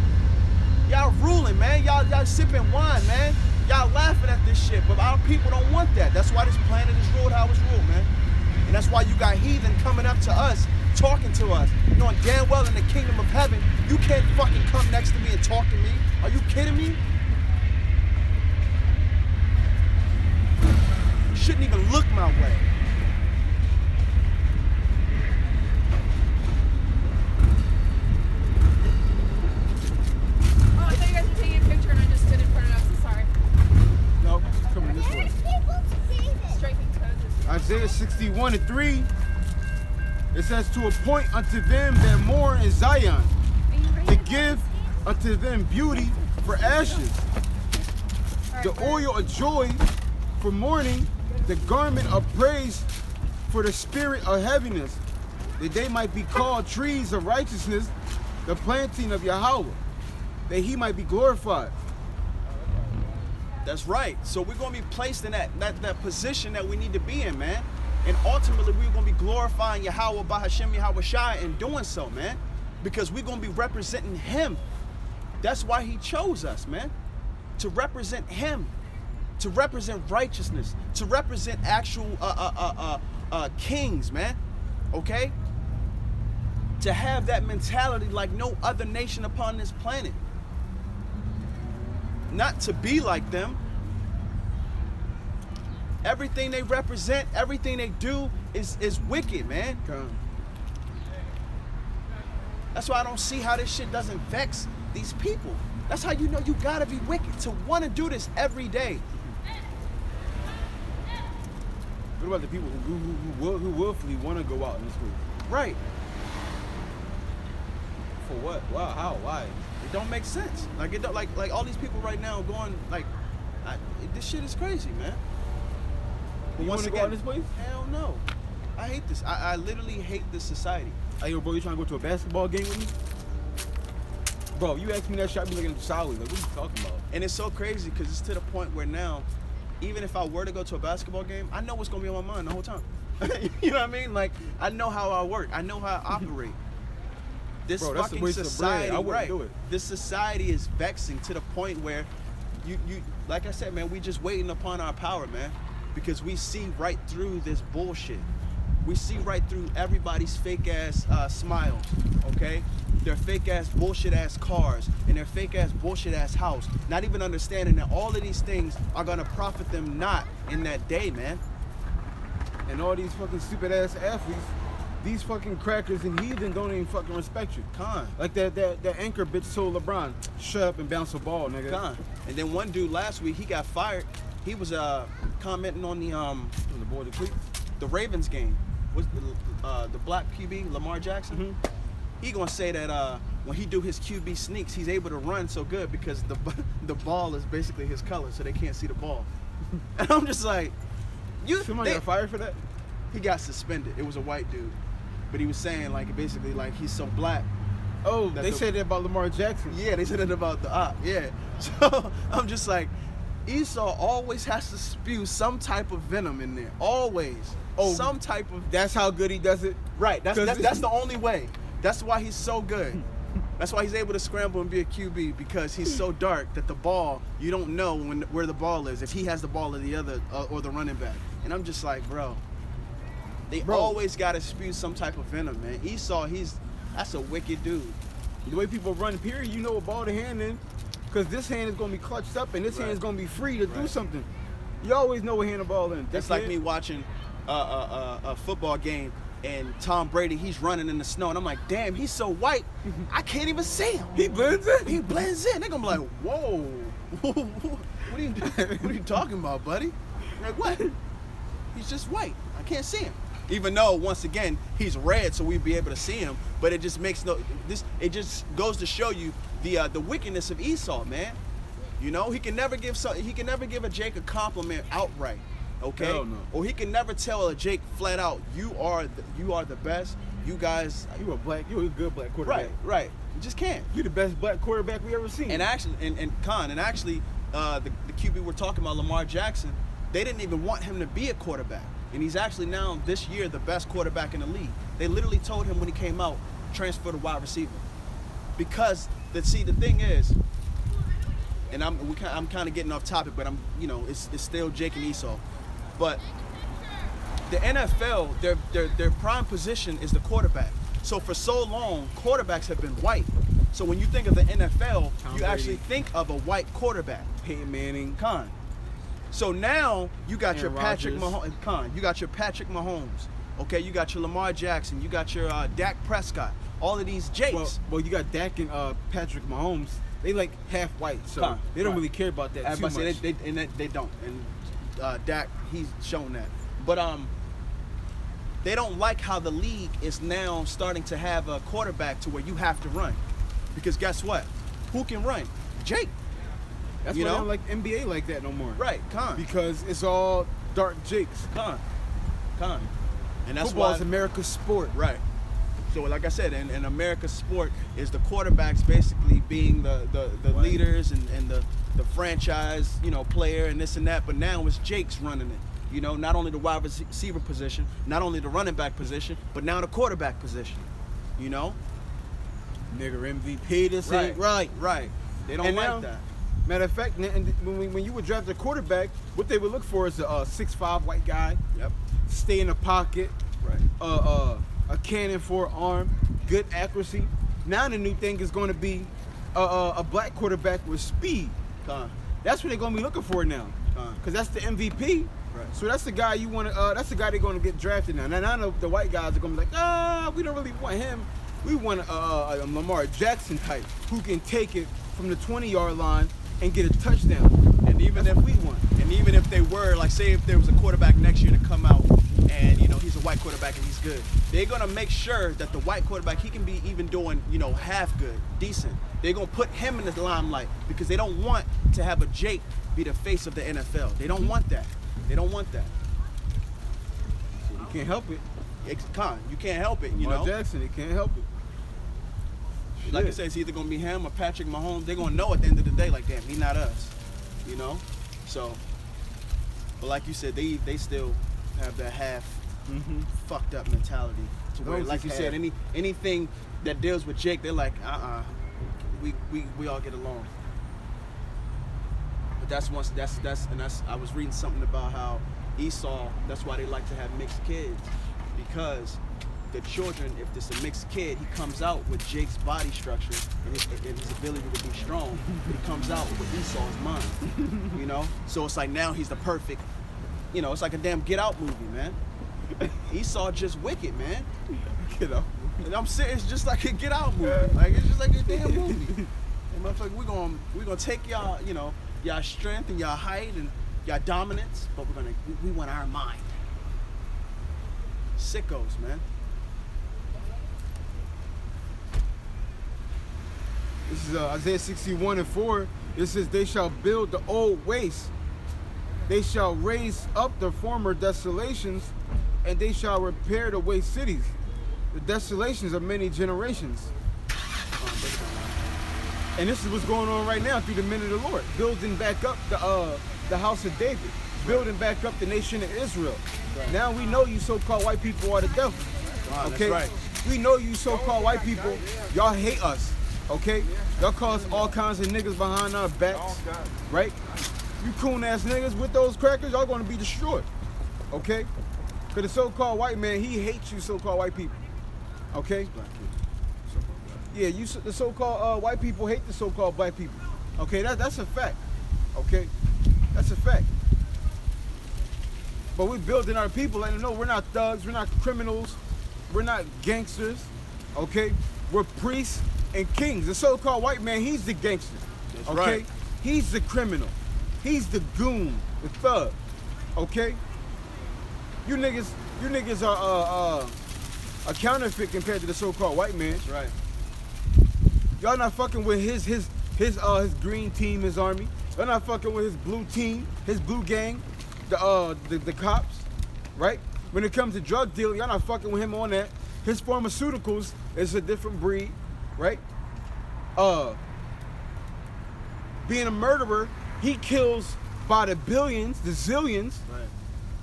Y'all ruling, man. Y'all sipping wine, man. Y'all laughing at this shit, but our people don't want that. That's why this planet is ruled how it's ruled, man. And that's why you got heathen coming up to us, talking to us, knowing damn well in the kingdom of heaven, you can't fucking come next to me and talk to me. Are you kidding me? You shouldn't even look my way. Oh, I thought you guys were taking a picture and I just stood in front of it. I'm so sorry. No, it's coming this way. Striking poses. Isaiah 61:3. It says, to appoint unto them that mourn in Zion, Are you ready to to give unto them beauty for ashes, the oil of joy for mourning, the garment of praise for the spirit of heaviness, that they might be called trees of righteousness, the planting of Yahweh, that he might be glorified. That's right. So we're going to be placed in that position that we need to be in, man. And ultimately, we're going to be glorifying Yahweh Bahashem Yahweh Shai in doing so, man. Because we're going to be representing him. That's why he chose us, man. To represent him. To represent righteousness. To represent actual kings, man. Okay? To have that mentality like no other nation upon this planet. Not to be like them. Everything they represent, everything they do is wicked, man. That's why I don't see how this shit doesn't vex these people. That's how you know you gotta be wicked to want to do this every day. What about the people who willfully want to go out in the street? Right. For what? Wow, how? Why? It don't make sense. Like it don't like all these people right now going like, this shit is crazy, man. But You want to go out in this place? hell no. I hate this. I literally hate this society. Hey, yo, bro, you trying to go to a basketball game with me? Bro, you ask me that shit, I be looking sideways. Like, what are you talking about? And it's so crazy because it's to the point where now, even if I were to go to a basketball game, I know what's gonna be on my mind the whole time. You know what I mean? Like, I know how I work. I know how I operate. This Bro, that's a fucking waste of society, bread. I wouldn't right? do it. This society is vexing to the point where you like I said, man, we just waiting upon our power, man, because we see right through this bullshit. We see right through everybody's fake ass smiles, okay? Their fake ass bullshit ass cars and their fake ass bullshit ass house. Not even understanding that all of these things are gonna profit them not in that day, man. And all these fucking stupid ass athletes, these fucking crackers and heathen don't even fucking respect you. Like that anchor bitch told LeBron, shut up and bounce a ball, nigga. And then one dude last week, he got fired. He was commenting on The boy, the cleats. the Ravens game. Was the black QB Lamar Jackson? Mm-hmm. He gonna say that when he do his QB sneaks, he's able to run so good because the ball is basically his color, so they can't see the ball. And I'm just like, Somebody got fired for that? He got suspended. It was a white dude, but he was saying like basically like he's so black. Oh, That they the- said that about Lamar Jackson. Yeah, they said it about the op. Yeah, so I'm just like, Esau always has to spew some type of venom in there. Always. Oh, some type of. That's how good he does it. Right. That's 'Cause that's the only way. That's why he's so good. That's why he's able to scramble and be a QB, because he's so dark that the ball, you don't know where the ball is, if he has the ball or the other or the running back. And I'm just like, bro, they always got to spew some type of venom, man. Esau, that's a wicked dude. The way people run, period, you know what ball to hand in. Because this hand is going to be clutched up and this hand is going to be free to do something. You always know what hand the ball in. That's like me watching a football game and Tom Brady, he's running in the snow, and I'm like, damn, he's so white, I can't even see him. He blends in. He blends in. They're gonna be like, whoa, what are you talking about, buddy? Like, what? He's just white. I can't see him. Even though, once again, he's red, so we'd be able to see him. But it just makes it just goes to show you the wickedness of Esau, man. You know, he can never give a Jake a compliment outright. Okay, Hell no. Or he can never tell a Jake flat out, you are the best. You guys, You a good black quarterback. right. You just can't. You the best black quarterback we ever seen. And actually, the QB we're talking about, Lamar Jackson, they didn't even want him to be a quarterback, and he's actually now this year the best quarterback in the league. They literally told him when he came out, transfer to wide receiver, because the thing is, and I'm kind of getting off topic, but it's still Jake and Esau. But the NFL, their prime position is the quarterback. So for so long, quarterbacks have been white. So when you think of the NFL, you actually think of a white quarterback. Peyton Manning. So now you got your Aaron Patrick Rodgers. Mahomes. You got your Patrick Mahomes. Okay, you got your Lamar Jackson. You got your Dak Prescott. All of these Jakes. Well, you got Dak and Patrick Mahomes. They like half white, so they don't really care about that too much. They don't. And Dak, he's shown that. But they don't like how the league is now starting to have a quarterback to where you have to run. Because guess what? Who can run? Jake. That's why they don't like NBA like that no more. Right, Because it's all dark Jakes. And that's Football's why America's sport. Right. So like I said, in America's sport is the quarterbacks basically being the leaders and the franchise, player and this and that. But now it's Jake's running it. Not only the wide receiver position, not only the running back position, but now the quarterback position. Nigga MVP, this ain't right. Right. They don't like that. Matter of fact, when you would draft a quarterback, what they would look for is a 6'5" white guy. Yep. Stay in the pocket. Right. A cannon for an arm, good accuracy. Now the new thing is going to be a black quarterback with speed. That's what they're going to be looking for now. Because that's the MVP. Right. So that's the guy you want to. That's the guy they're going to get drafted now. Now the white guys are going to be like, we don't really want him. We want a Lamar Jackson type who can take it from the 20-yard line and get a touchdown. And even That's if what we want. And even if they were, like, say if there was a quarterback next year to come out and, you know, he's a white quarterback and he's good, they're going to make sure that the white quarterback, he can be even doing, you know, half good, decent. They're going to put him in the limelight because they don't want to have a Jake be the face of the NFL. They don't want that. They don't want that. You can't help it. You can't help it, you Lamar know. Jackson, he can't help it. Like I Shit. said, it's either going to be him or Patrick Mahomes. They're going to know at the end of the day, like, damn, he not us, you know. So, but like you said, they still have that half fucked up mentality to where, Those like you is said, half. anything that deals with Jake, they're like, we all get along. But that's I was reading something about how Esau, that's why they like to have mixed kids, because the children, if it's a mixed kid, he comes out with Jake's body structure and his ability to be strong, but he comes out with Esau's mind, you know? So it's like now he's the perfect, you know, it's like a damn Get Out movie, man. Esau just wicked, man. You know. And I'm saying it's just like a Get Out movie. Like, it's just like a damn movie. And motherfucker, we're gonna take y'all, you know, y'all strength and y'all height and y'all dominance, but we want our mind. Sickos, man. This is Isaiah 61:4. It says, they shall build the old waste. They shall raise up the former desolations, and they shall repair the waste cities. The desolations of many generations. And this is what's going on right now through the men of the Lord. Building back up the house of David. Building back up the nation of Israel. Right. Now we know you so-called white people are the devil. Wow, Okay? that's right. We know you so-called white people, y'all hate us. Okay? Y'all call us all kinds of niggas behind our backs. Right? You coon ass niggas with those crackers, y'all gonna be destroyed. Okay? Cause the so-called white man, he hates you so-called white people. Okay? Yeah, the so-called white people hate the so-called black people. Okay, that's a fact. Okay? That's a fact. But we're building our people, letting them know we're not thugs, we're not criminals, we're not gangsters. Okay? We're priests and kings. The so-called white man, he's the gangster. That's okay? right. He's the criminal. He's the goon, the thug. Okay? You niggas are a counterfeit compared to the so-called white man. That's right. Y'all not fucking with his green team, his army. Y'all not fucking with his blue team, his blue gang, the cops, right? When it comes to drug dealing, y'all not fucking with him on that. His pharmaceuticals is a different breed, right? Being a murderer, he kills by the billions, the zillions. Right.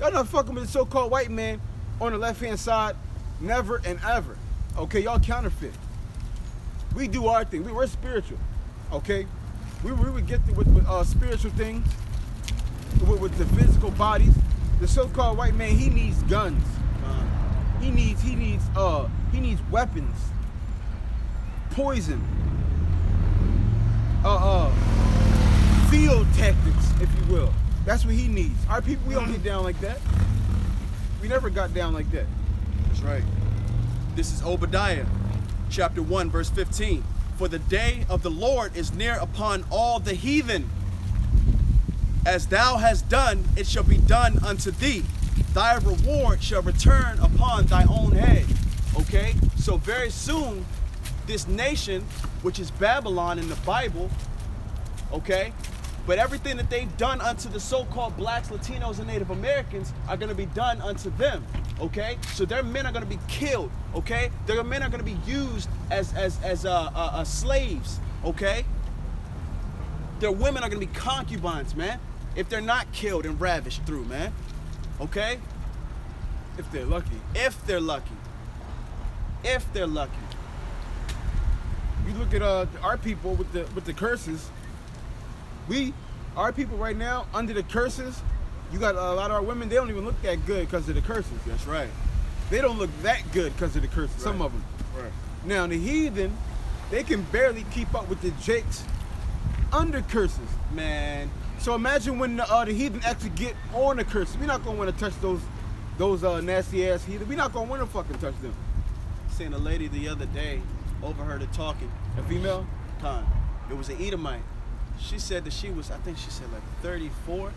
Y'all not fucking with the so-called white man on the left-hand side, never and ever. Okay, y'all counterfeit. We do our thing. We're spiritual. Okay, we would get with spiritual things, with the physical bodies. The so-called white man, he needs guns. He needs weapons, poison, field tactics, if you will. That's what he needs. Our people, we don't get down like that. We never got down like that. That's right. This is Obadiah, chapter 1, verse 15. For the day of the Lord is near upon all the heathen. As thou hast done, it shall be done unto thee. Thy reward shall return upon thy own head. Okay? So very soon, this nation, which is Babylon in the Bible, okay? But everything that they've done unto the so-called blacks, Latinos, and Native Americans are going to be done unto them, okay? So their men are going to be killed, okay? Their men are going to be used as slaves, okay? Their women are going to be concubines, man, if they're not killed and ravished through, man, okay? If they're lucky. If they're lucky. If they're lucky. You look at our people with the curses. Our people right now, under the curses, you got a lot of our women, they don't even look that good because of the curses. That's right. They don't look that good because of the curses, some Right. of them. Right. Now, the heathen, they can barely keep up with the jakes under curses. Man, So imagine when the heathen actually get on the curses. We're not going to want to touch those nasty ass heathen. We're not going to want to fucking touch them. seen a lady the other day, overheard her talking. A female? Con. It was an Edomite. She said that she was, I think she said like 34.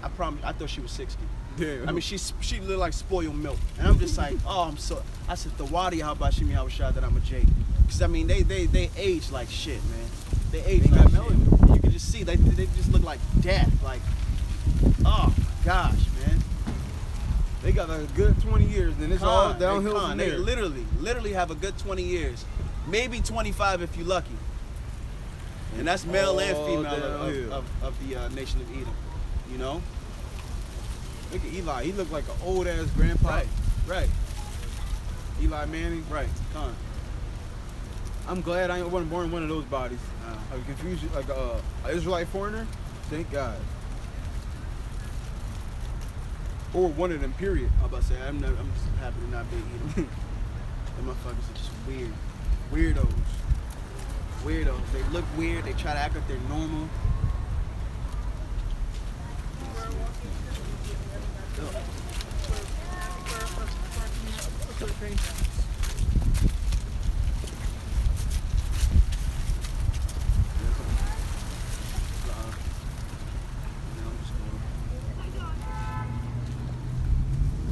I thought she was 60. Damn. I mean, she looked like spoiled milk. And I'm just like, oh, I said, the wadi how about Shimi how shot that I'm a Jake. Because I mean, they age like shit, man. They age They like got shit. melanin. You can just see, they just look like death. Like, oh my gosh, man. They got like a good 20 years, then it's all Con, downhill con. from They there. literally have a good 20 years. Maybe 25 if you're lucky. And that's male and All female downhill. of the nation of Edom. You know? Look at Eli. He looked like an old ass grandpa. Right. Eli Manning. Right. Con. I'm glad I wasn't born in one of those bodies. I was confused, like an Israelite foreigner. Thank God. Or one of them, period. I'm about to say, I'm just happy to not be Edom. Them motherfuckers are just weird. Weirdos. They look weird. They try to act like they're normal.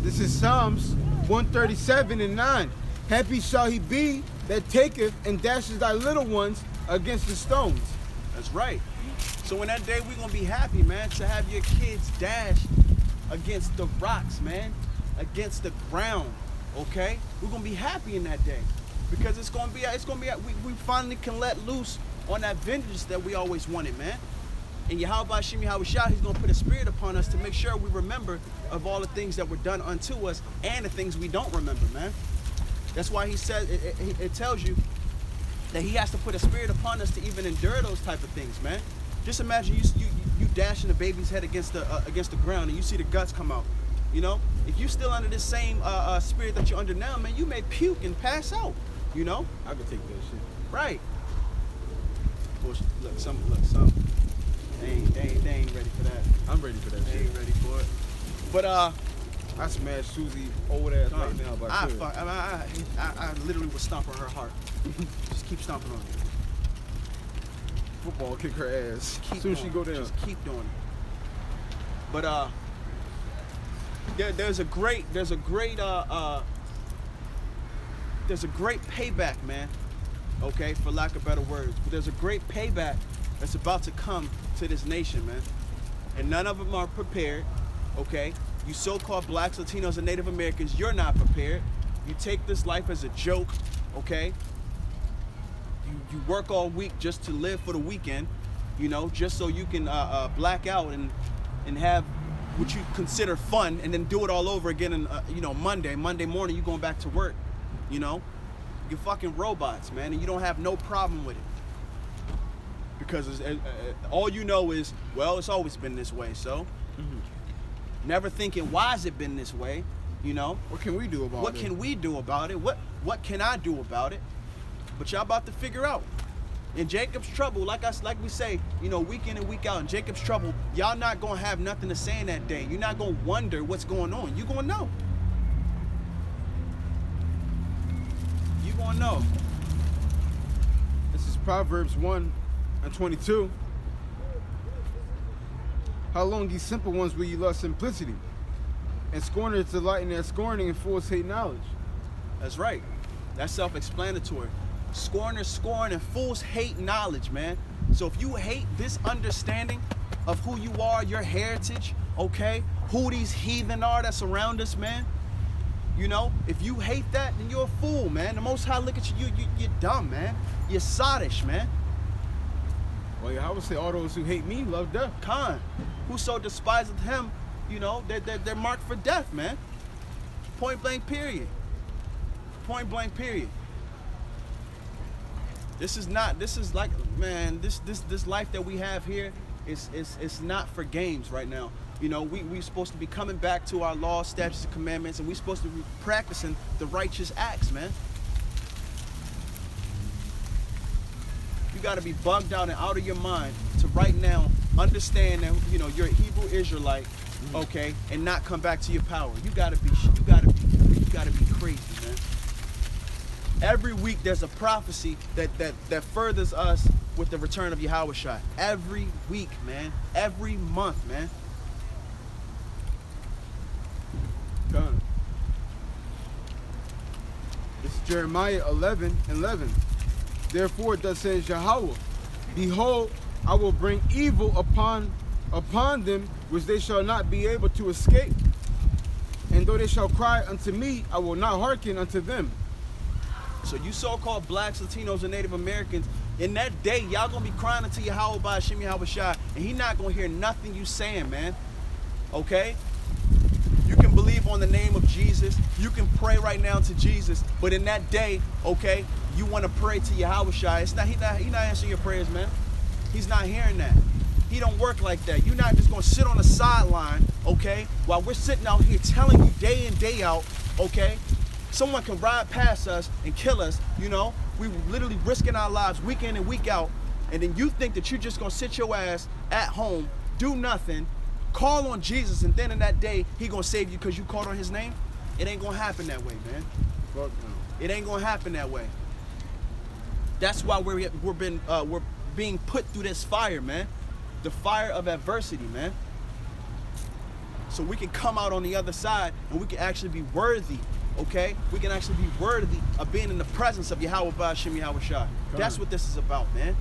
This is Psalms 137:9. Happy shall he be that taketh and dashes thy little ones against the stones. That's right. So in that day, we're going to be happy, man, to have your kids dashed against the rocks, man, against the ground, okay? We're going to be happy in that day because we finally can let loose on that vengeance that we always wanted, man. And Yahweh Shimi Hawashah, he's going to put a spirit upon us to make sure we remember of all the things that were done unto us and the things we don't remember, man. That's why he said, it tells you that he has to put a spirit upon us to even endure those type of things, man. Just imagine you dashing a baby's head against the ground and you see the guts come out. You know, if you're still under this same spirit that you're under now, man, you may puke and pass out. You know? I could take that shit. Right. Look, some. They ain't ready for that. I'm ready for that They shit. ain't ready for it. But I smashed Susie old ass right now, but I literally was stomping her heart. Just keep stomping on it. football kick her ass. Keep As soon as she doing go it. down. Just keep doing it. But there's a great payback, man. Okay, for lack of better words, but there's a great payback that's about to come to this nation, man. And none of them are prepared. Okay, you so-called blacks, Latinos, and Native Americans, you're not prepared. You take this life as a joke. Okay. You work all week just to live for the weekend, you know, just so you can black out and have what you consider fun, and then do it all over again. And Monday morning, you going back to work. You know, you're fucking robots, man, and you don't have no problem with it because all you know is, well, it's always been this way. So, never thinking, why has it been this way? You know, What can we do about it? what can we do about it? What can I do about it? But y'all about to figure out. In Jacob's trouble, like we say, week in and week out, in Jacob's trouble, y'all not gonna have nothing to say in that day. You're not gonna wonder what's going on. You gonna know. You gonna know. This is Proverbs 1:22. How long, ye simple ones, will ye love simplicity? And scorners delight in their scorning, and fools hate knowledge. That's right. That's self-explanatory. Scorners scorn and fools hate knowledge, man. So if you hate this understanding of who you are, your heritage, okay, who these heathen are that surround us, man, if you hate that, then you're a fool, man. The Most High look at you, you're dumb, man. You're sottish, man. Well, I would say all those who hate me love death. Khan, whoso despiseth him, they're marked for death, man. Point blank, period. Point blank, period. This is like, man, this life that we have here is not for games right now. We're supposed to be coming back to our laws, statutes, and commandments, and we're supposed to be practicing the righteous acts, man. You got to be bugged out and out of your mind to right now understand that you're a Hebrew Israelite, okay, and not come back to your power. You got to be crazy, man. Every week there's a prophecy that furthers us with the return of Yahushua. Every week, man. Every month, man. Done. It's Jeremiah 11:11. Therefore, thus says Yahweh, behold, I will bring evil upon them which they shall not be able to escape. And though they shall cry unto me, I will not hearken unto them. So you so-called blacks, Latinos, and Native Americans, in that day, y'all gonna be crying unto Yahweh by Hashem Yahushua, and he not gonna hear nothing you saying, man. Okay? You can believe on the name of Jesus. You can pray right now to Jesus. But in that day, okay, you want to pray to Yahushua. He not answering your prayers, man. He's not hearing that. He don't work like that. You're not just gonna sit on the sideline, okay, while we're sitting out here telling you day in, day out, okay? Someone can ride past us and kill us, you know? We literally risking our lives week in and week out, and then you think that you're just gonna sit your ass at home, do nothing, call on Jesus, and then in that day, he gonna save you because you called on his name? It ain't gonna happen that way, man. Fuck no. It ain't gonna happen that way. That's why we're being put through this fire, man. The fire of adversity, man. So we can come out on the other side and we can actually be worthy, okay? We can actually be worthy of being in the presence of Yahweh Ba'ashem Yahushua. That's what this is about, man.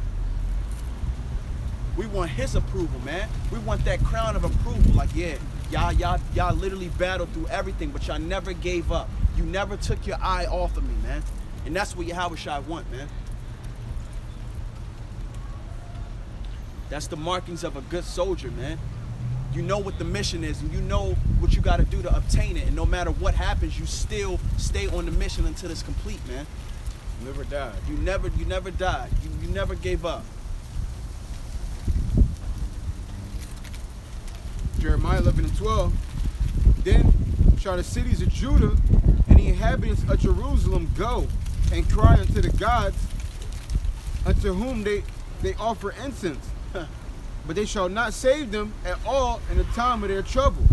We want his approval, man. We want that crown of approval. Like, yeah, y'all literally battled through everything, but y'all never gave up. You never took your eye off of me, man. And that's what Yahushua want, man. That's the markings of a good soldier, man. You know what the mission is, and you know what you got to do to obtain it. And no matter what happens, you still stay on the mission until it's complete, man. Never died. You never died. You never gave up. Jeremiah 11:12. Then shall the cities of Judah and the inhabitants of Jerusalem go and cry unto the gods unto whom they offer incense. But they shall not save them at all in the time of their trouble.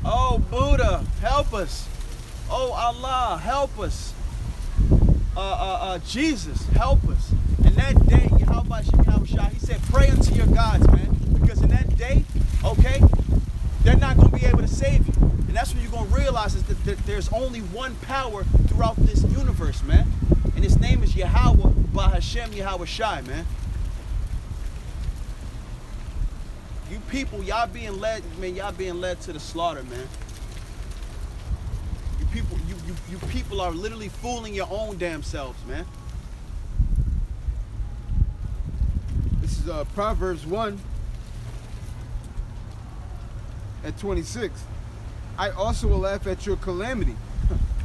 Oh, Buddha, help us. Oh, Allah, help us. Jesus, help us. In that day, Yahushua, he said, pray unto your gods, man. Because in that day, okay, they're not going to be able to save you. And that's when you're going to realize is that there's only one power throughout this universe, man. And his name is Yahweh Ba'ashem Yahushua, man. You people, y'all being led to the slaughter, man. You people are literally fooling your own damn selves, man. This is Proverbs 1:26. I also will laugh at your calamity.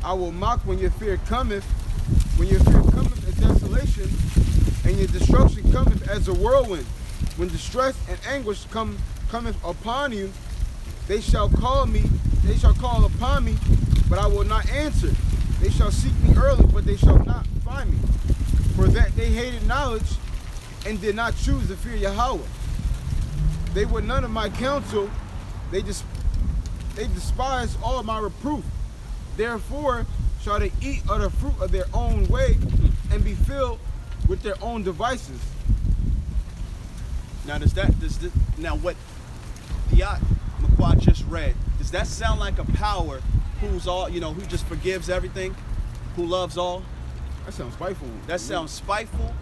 I will mock when your fear cometh. When your fear cometh as desolation, and your destruction cometh as a whirlwind. When distress and anguish cometh upon you, they shall call upon me, but I will not answer. They shall seek me early, but they shall not find me. For that they hated knowledge and did not choose to fear Yahweh. They were none of my counsel. They despised all my reproof. Therefore shall they eat of the fruit of their own way and be filled with their own devices. Now now what Diat McQuad just read, does that sound like a power who's all, who just forgives everything, who loves all? That sounds spiteful. That sounds spiteful.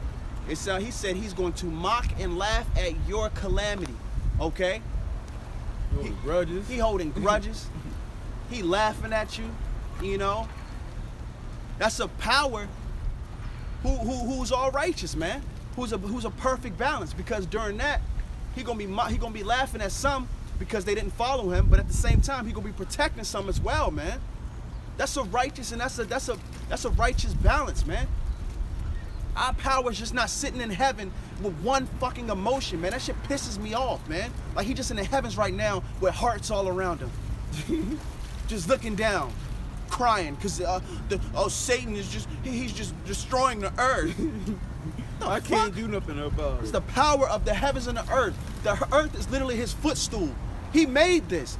He said he's going to mock and laugh at your calamity. Okay? He holding grudges. He laughing at you, That's a power who's all righteous, man. Who's a perfect balance, because during that he gonna be laughing at some because they didn't follow him, but at the same time he gonna be protecting some as well, man. That's a righteous and that's a righteous balance, man. Our power is just not sitting in heaven with one fucking emotion, man. That shit pisses me off, man. Like he just in the heavens right now with hearts all around him, just looking down, crying because Satan is he's just destroying the earth. I can't do nothing about it. It's the power of the heavens and the earth. The earth is literally his footstool. He made this.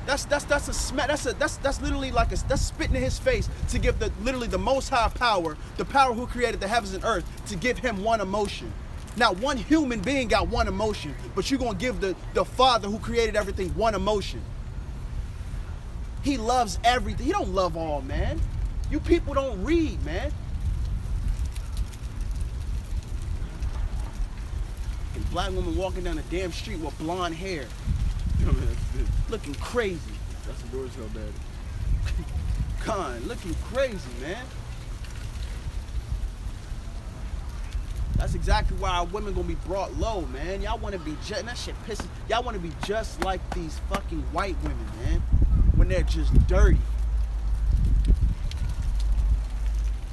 That's a smack. That's literally like that's spitting in his face to give literally the Most High power, the power who created the heavens and earth, to give him one emotion. Not one human being got one emotion, but you're gonna give the Father who created everything one emotion. He loves everything. He don't love all, man. You people don't read, man. A black woman walking down the damn street with blonde hair. Looking crazy. That's the doors held bad. Con, looking crazy, man. That's exactly why our women gonna be brought low, man. Y'all wanna be just, that shit pisses. Y'all wanna be just like these fucking white women, man. When they're just dirty.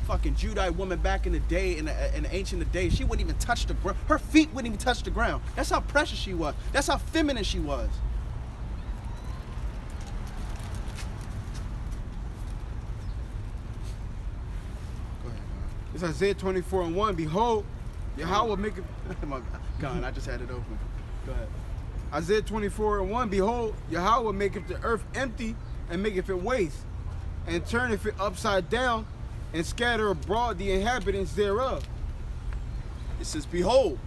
Fucking Judite woman back in the day, in the ancient days, she wouldn't even touch the ground. Her feet wouldn't even touch the ground. That's how precious she was. That's how feminine she was. It's Isaiah 24:1. Behold, Yahweh make it. God, I just had it open. Go ahead. Isaiah 24:1. Behold, Yahweh maketh the earth empty and maketh it waste, and turneth it upside down, and scatter abroad the inhabitants thereof. It says, behold.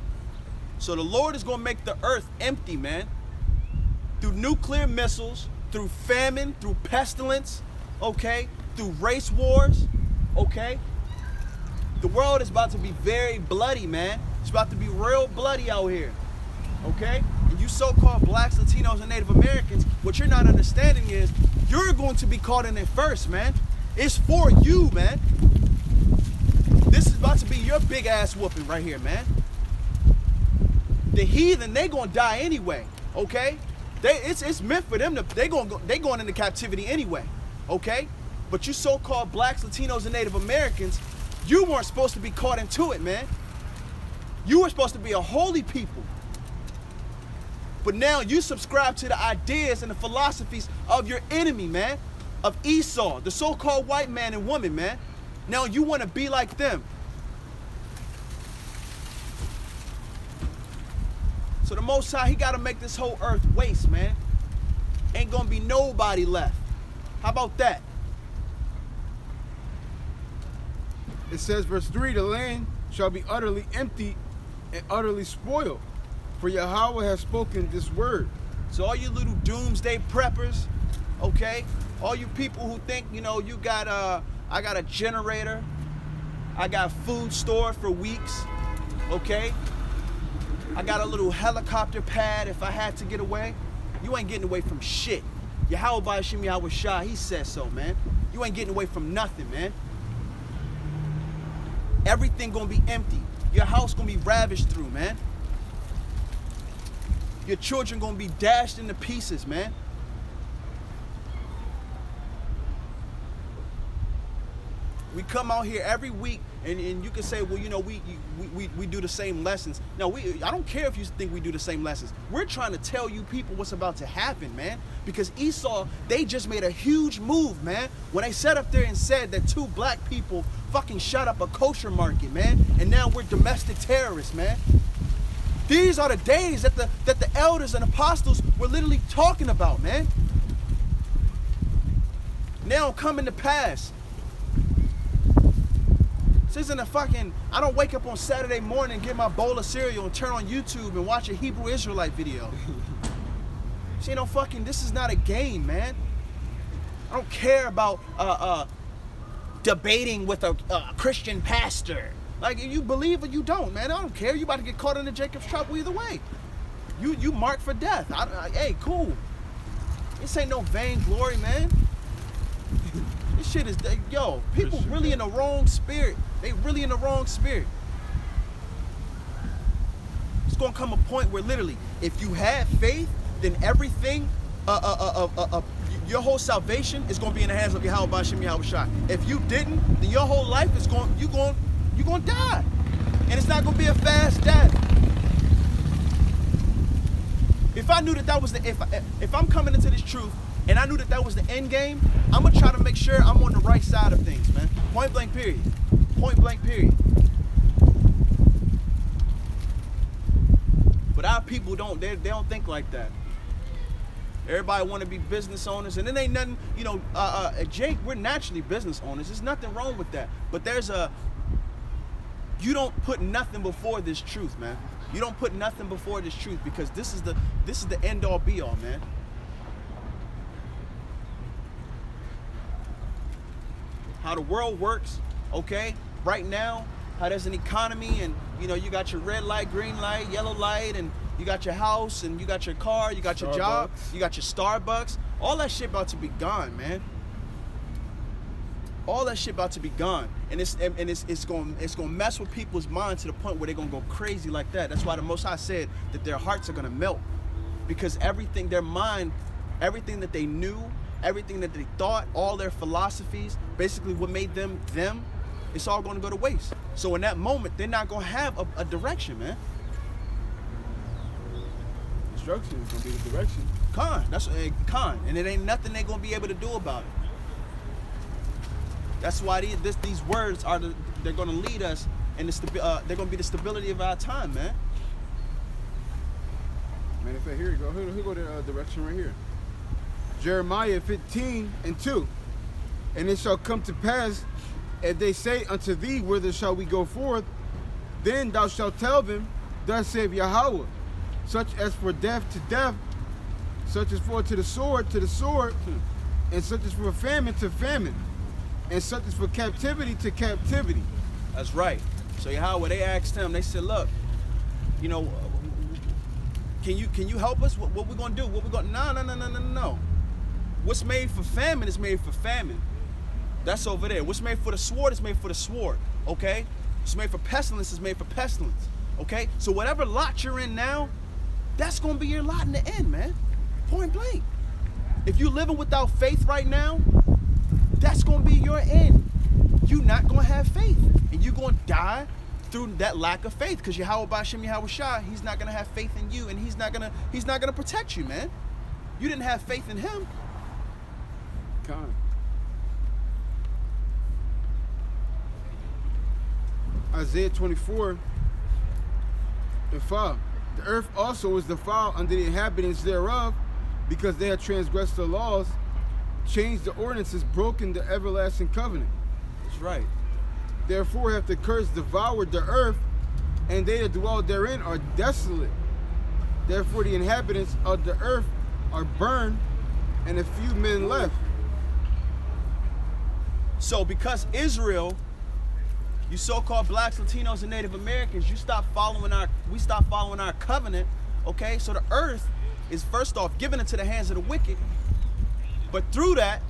So the Lord is going to make the earth empty, man. Through nuclear missiles, through famine, through pestilence, okay? Through race wars, okay? The world is about to be very bloody, man. It's about to be real bloody out here, okay? And you so-called blacks, Latinos, and Native Americans, what you're not understanding is you're going to be caught in it first, man. It's for you, man. This is about to be your big ass whooping right here, man. The heathen, they gonna die anyway, okay? It's meant for them to, they going into captivity anyway, okay? But you so-called blacks, Latinos, and Native Americans, you weren't supposed to be caught into it, man. You were supposed to be a holy people. But now you subscribe to the ideas and the philosophies of your enemy, man. Of Esau, the so-called white man and woman, man. Now you want to be like them. So the Most High, he got to make this whole earth waste, man. Ain't going to be nobody left. How about that? It says, verse 3, the land shall be utterly empty and utterly spoiled, for Yahweh has spoken this word. So all you little doomsday preppers, okay? All you people who think, you know, you got I got a generator, I got food stored for weeks, okay? I got a little helicopter pad if I had to get away. You ain't getting away from shit. Yahweh Ba'ashim Yahweh Shah, he said so, man. You ain't getting away from nothing, man. Everything gonna be empty. Your house gonna be ravaged through, man. Your children gonna be dashed into pieces, man. We come out here every week and you can say, well, you know, we do the same lessons. No, I don't care if you think we do the same lessons. We're trying to tell you people what's about to happen, man. Because Esau, they just made a huge move, man. When they sat up there and said that 2 black people fucking shut up a kosher market, man. And now we're domestic terrorists, man. These are the days that the elders and apostles were literally talking about, man. Now coming to pass. This isn't a fucking, I don't wake up on Saturday morning, get my bowl of cereal and turn on YouTube and watch a Hebrew Israelite video. See, no fucking, this is not a game, man. I don't care about debating with a Christian pastor. Like, you believe or you don't, man. I don't care. You about to get caught in the Jacob's trouble either way. You marked for death. Hey, cool. This ain't no vainglory, man. This shit is, yo, people really in the wrong spirit. They really in the wrong spirit. It's gonna come a point where literally, if you have faith, then everything, your whole salvation is gonna be in the hands of Yahweh Ba'ashim Yahweh Shai. If you didn't, then your whole life is you're gonna die. And it's not gonna be a fast death. If I knew that was the, if I'm coming into this truth, and I knew that was the end game, I'm gonna try to make sure I'm on the right side of things, man. Point blank period. Point blank period. But our people don't, they don't think like that. Everybody want to be business owners, and it ain't nothing, you know, Jake, we're naturally business owners. There's nothing wrong with that. But you don't put nothing before this truth, man. You don't put nothing before this truth, because this is the end all be all, man. How the world works, okay? Right now, how there's an economy, and you know, you got your red light, green light, yellow light, and you got your house, and you got your car, you got your job, you got your Starbucks. All that shit about to be gone, man. All that shit about to be gone, and it's gonna mess with people's minds to the point where they're gonna go crazy like that. That's why the Most High said that their hearts are gonna melt, because everything, their mind, everything that they knew, everything that they thought, all their philosophies, basically what made them, it's all gonna go to waste. So in that moment, they're not gonna have a direction, man. Destruction is gonna be the direction. That's and it ain't nothing they're gonna be able to do about it. That's why these words they're gonna lead us, and they're gonna be the stability of our time, man. Matter of fact, here you go. Here go the direction right here. Jeremiah 15:2. And it shall come to pass, if they say unto thee, whither shall we go forth? Then thou shalt tell them, thus saith Yahweh, such as for death to death, such as for to the sword, and such as for famine to famine, and such as for captivity to captivity. That's right. So Yahweh, they asked him, they said, look, you know, can you help us? What we gonna do? No. What's made for famine is made for famine. That's over there. What's made for the sword is made for the sword, okay? What's made for pestilence is made for pestilence, okay? So whatever lot you're in now, that's gonna be your lot in the end, man. Point blank. If you're living without faith right now, that's gonna be your end. You're not gonna have faith, and you're gonna die through that lack of faith, because Yahweh Ba'Shem Yahweh Shai, he's not gonna have faith in you, and he's not gonna protect you, man. You didn't have faith in him. Con. Isaiah 24:5. The earth also is defiled under the inhabitants thereof, because they have transgressed the laws, changed the ordinances, broken the everlasting covenant. That's right. Therefore hath the curse devoured the earth, and they that dwell therein are desolate. Therefore the inhabitants of the earth are burned, and a few men left. So because Israel, you so-called blacks, Latinos, and Native Americans, we stopped following our covenant, okay? So the earth is first off given into the hands of the wicked, but through that,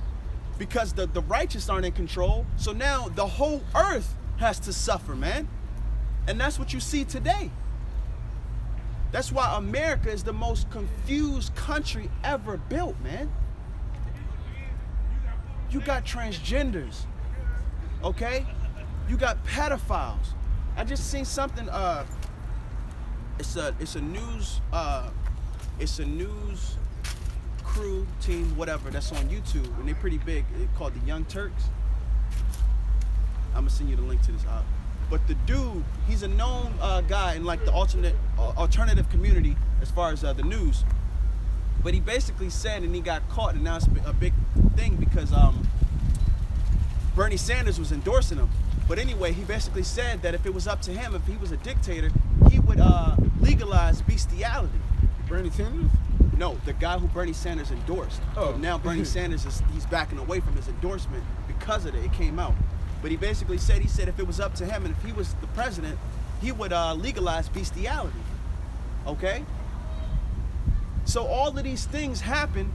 because the righteous aren't in control, so now the whole earth has to suffer, man. And that's what you see today. That's why America is the most confused country ever built, man. You got transgenders, okay? You got pedophiles. I just seen something. It's a news crew team, whatever, that's on YouTube, and they're pretty big. It's called the Young Turks. I'm gonna send you the link to this. But the dude, he's a known guy in like the alternative community as far as the news. But he basically said, and he got caught, and now it's a big thing because Bernie Sanders was endorsing him. But anyway, he basically said that if it was up to him, if he was a dictator, he would legalize bestiality. Bernie Sanders? No, the guy who Bernie Sanders endorsed. Oh. But now Bernie Sanders he's backing away from his endorsement because of it. It came out. But he basically said, if it was up to him and if he was the president, he would legalize bestiality. Okay? So all of these things happen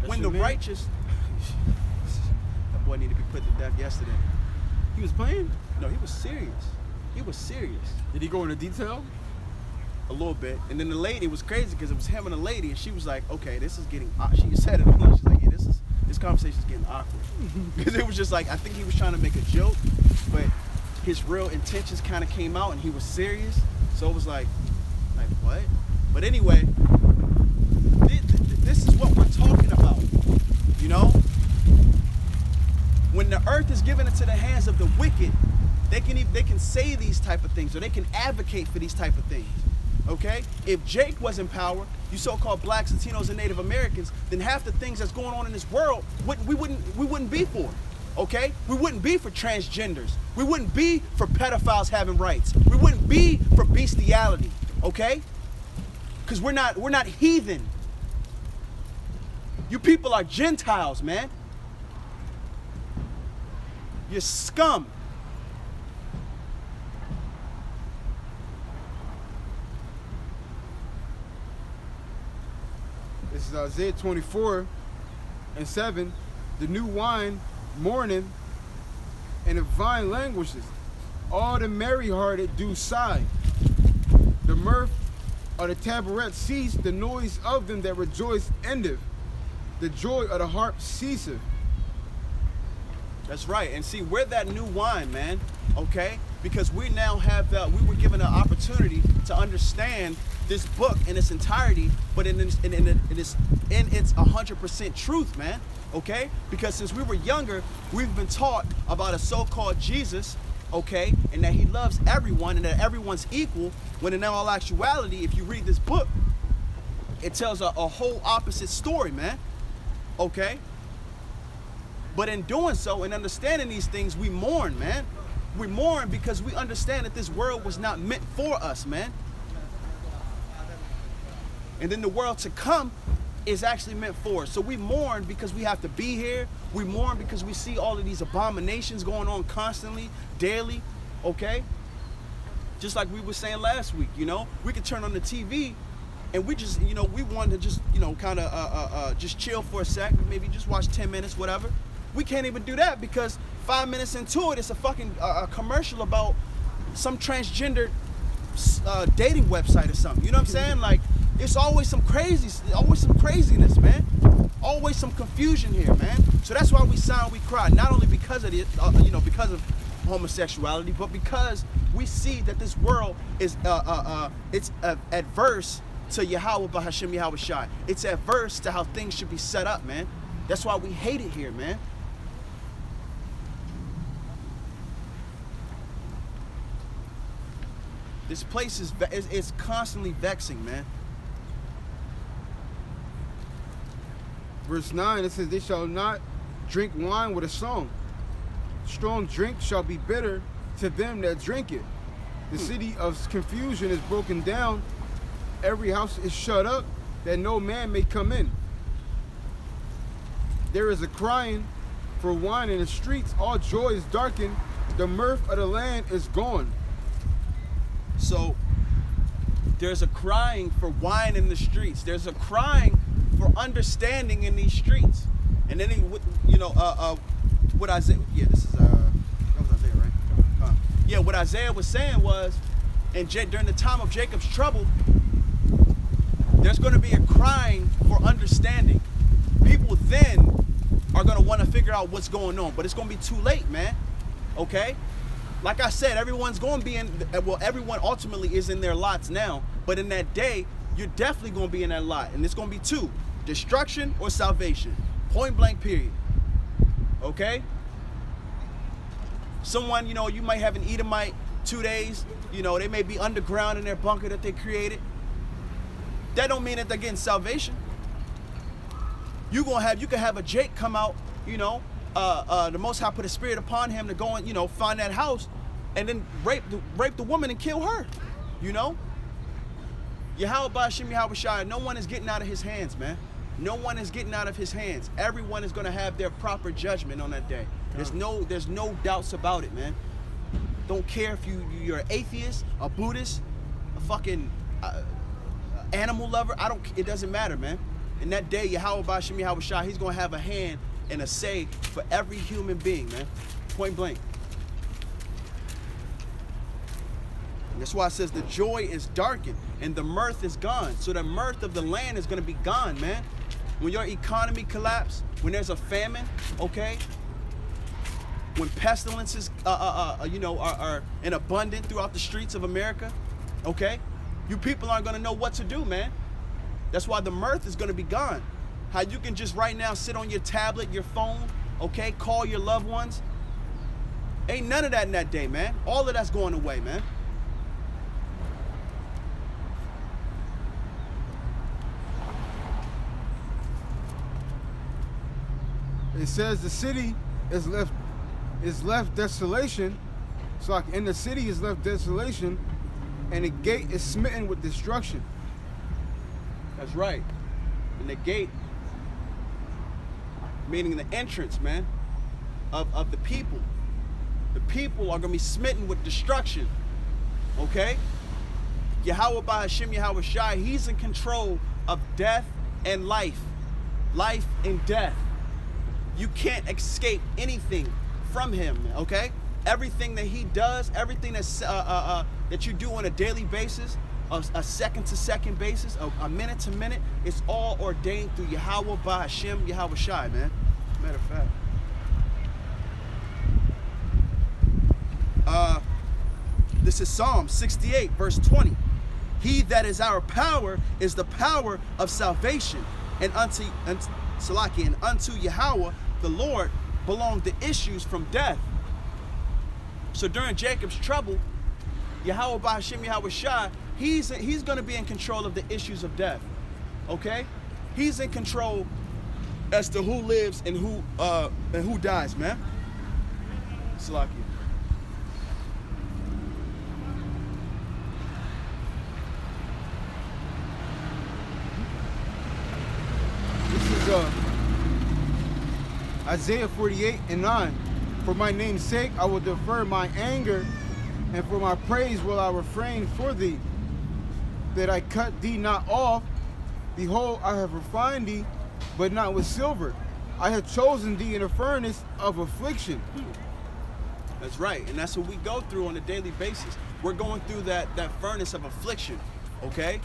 when the righteous. That boy needed to be put to death yesterday. He was playing? No, he was serious. He was serious. Did he go into detail? A little bit. And then the lady, it was crazy because it was him and the lady, and she was like, okay, this is getting, she said it on lunch. She's like, yeah, this conversation is getting awkward. Because it was just like, I think he was trying to make a joke, but his real intentions kind of came out and he was serious. So it was like what? But anyway, this is what we're talking about, you know? When the earth is given into the hands of the wicked, they can say these type of things, or they can advocate for these type of things. Okay? If Jake was in power, you so-called blacks, Latinos, and Native Americans, then half the things that's going on in this world we wouldn't be for. Okay? We wouldn't be for transgenders. We wouldn't be for pedophiles having rights. We wouldn't be for bestiality. Okay? Because we're not heathen. You people are Gentiles, man. You're scum. This is Isaiah 24:7. The new wine, mourning, and the vine languishes. All the merry-hearted do sigh. The mirth of the tabret cease. The noise of them that rejoice endeth. The joy of the harp ceaseth. That's right. And see, we're that new wine, man. Okay? Because we now have we were given an opportunity to understand this book in its entirety, but in its 100% truth, man. Okay? Because since we were younger, we've been taught about a so-called Jesus, okay, and that he loves everyone and that everyone's equal, when in all actuality, if you read this book, it tells a whole opposite story, man. Okay? But in doing so and understanding these things, we mourn, man. We mourn because we understand that this world was not meant for us, man. And then the world to come is actually meant for us. So we mourn because we have to be here. We mourn because we see all of these abominations going on constantly, daily, okay? Just like we were saying last week, you know? We could turn on the TV and we just, you know, we want to just, you know, kind of just chill for a sec, maybe just watch 10 minutes, whatever. We can't even do that because 5 minutes into it, it's a fucking commercial about some transgender dating website or something. You know what I'm saying? Like, it's always some craziness, man. Always some confusion here, man. So that's why we sigh, we cry. Not only because of it, you know, because of homosexuality, but because we see that this world is it's adverse to Yahweh Bahashim Yahweh Shai. It's adverse to how things should be set up, man. That's why we hate it here, man. This place is constantly vexing, man. Verse 9, it says, they shall not drink wine with a song. Strong drink shall be bitter to them that drink it. The city of confusion is broken down. Every house is shut up, that no man may come in. There is a crying for wine in the streets. All joy is darkened. The mirth of the land is gone. So there's a crying for wine in the streets. There's a crying for understanding in these streets. And then, you know, what Isaiah, yeah, this is, that was Isaiah, right? Yeah, what Isaiah was saying was, and during the time of Jacob's trouble, there's going to be a crying for understanding. People then are going to want to figure out what's going on, but it's going to be too late, man. Okay? Like I said, everyone's going to be everyone ultimately is in their lots now, but in that day, you're definitely going to be in that lot, and it's going to be two: destruction or salvation. Point blank, period. Okay? Someone, you know, you might have an Edomite 2 days, you know, they may be underground in their bunker that they created. That don't mean that they're getting salvation. You can have a Jake come out, you know, the Most High put a spirit upon him to go and, you know, find that house and then rape the woman and kill her, you know? Yahweh Ba'ashim Yahweh Shai, no one is getting out of his hands, man. No one is getting out of his hands. Everyone is going to have their proper judgment on that day. There's no doubts about it, man. Don't care if you're an atheist, a Buddhist, a fucking animal lover. It doesn't matter, man. In that day, Yahweh Ba'ashim Yahweh Shai, he's going to have a hand and a say for every human being, man. Point blank. That's why it says the joy is darkened and the mirth is gone. So the mirth of the land is going to be gone, man. When your economy collapses, when there's a famine, okay? When pestilences, you know, are in abundance throughout the streets of America, okay? You people aren't going to know what to do, man. That's why the mirth is going to be gone. How you can just right now sit on your tablet, your phone, okay? Call your loved ones. Ain't none of that in that day, man. All of that's going away, man. it says the city is left desolation. So like, and the city is left desolation, and the gate is smitten with destruction. That's right. And the gate, meaning the entrance, man, of the people. The people are going to be smitten with destruction. Okay? Yahweh Ba'Hashem Yahweh Shai, he's in control of death and life. Life and death. You can't escape anything from him, okay? Everything that he does, everything that's, that you do on a daily basis, a second to second basis, a minute to minute, it's all ordained through Yahweh Ba'Hashem Yahweh Shai, man. Matter of fact. This is Psalm 68, verse 20. He that is our power is the power of salvation, and unto Yahweh, the Lord, belong the issues from death. So during Jacob's trouble, Yahweh Ba'Hashem Yahweh Shai, he's going to be in control of the issues of death. Okay? He's in control as to who lives and who dies, man. Salakia. This is Isaiah 48:9. For my name's sake I will defer my anger, and for my praise will I refrain for thee, that I cut thee not off. Behold, I have refined thee, but not with silver. I have chosen thee in a furnace of affliction. That's right, and that's what we go through on a daily basis. We're going through that furnace of affliction, okay?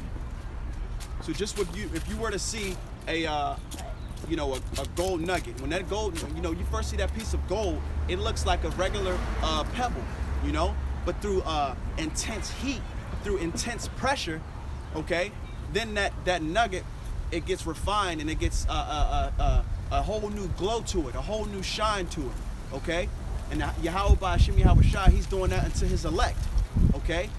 So just if you were to see a gold nugget, when that gold, you first see that piece of gold, it looks like a regular pebble, but through intense heat, through intense pressure, okay, then that nugget, it gets refined and it gets a whole new glow to it, a whole new shine to it, okay? And Yahweh Ba'Hashem Yahweh Shai, he's doing that unto his elect, okay?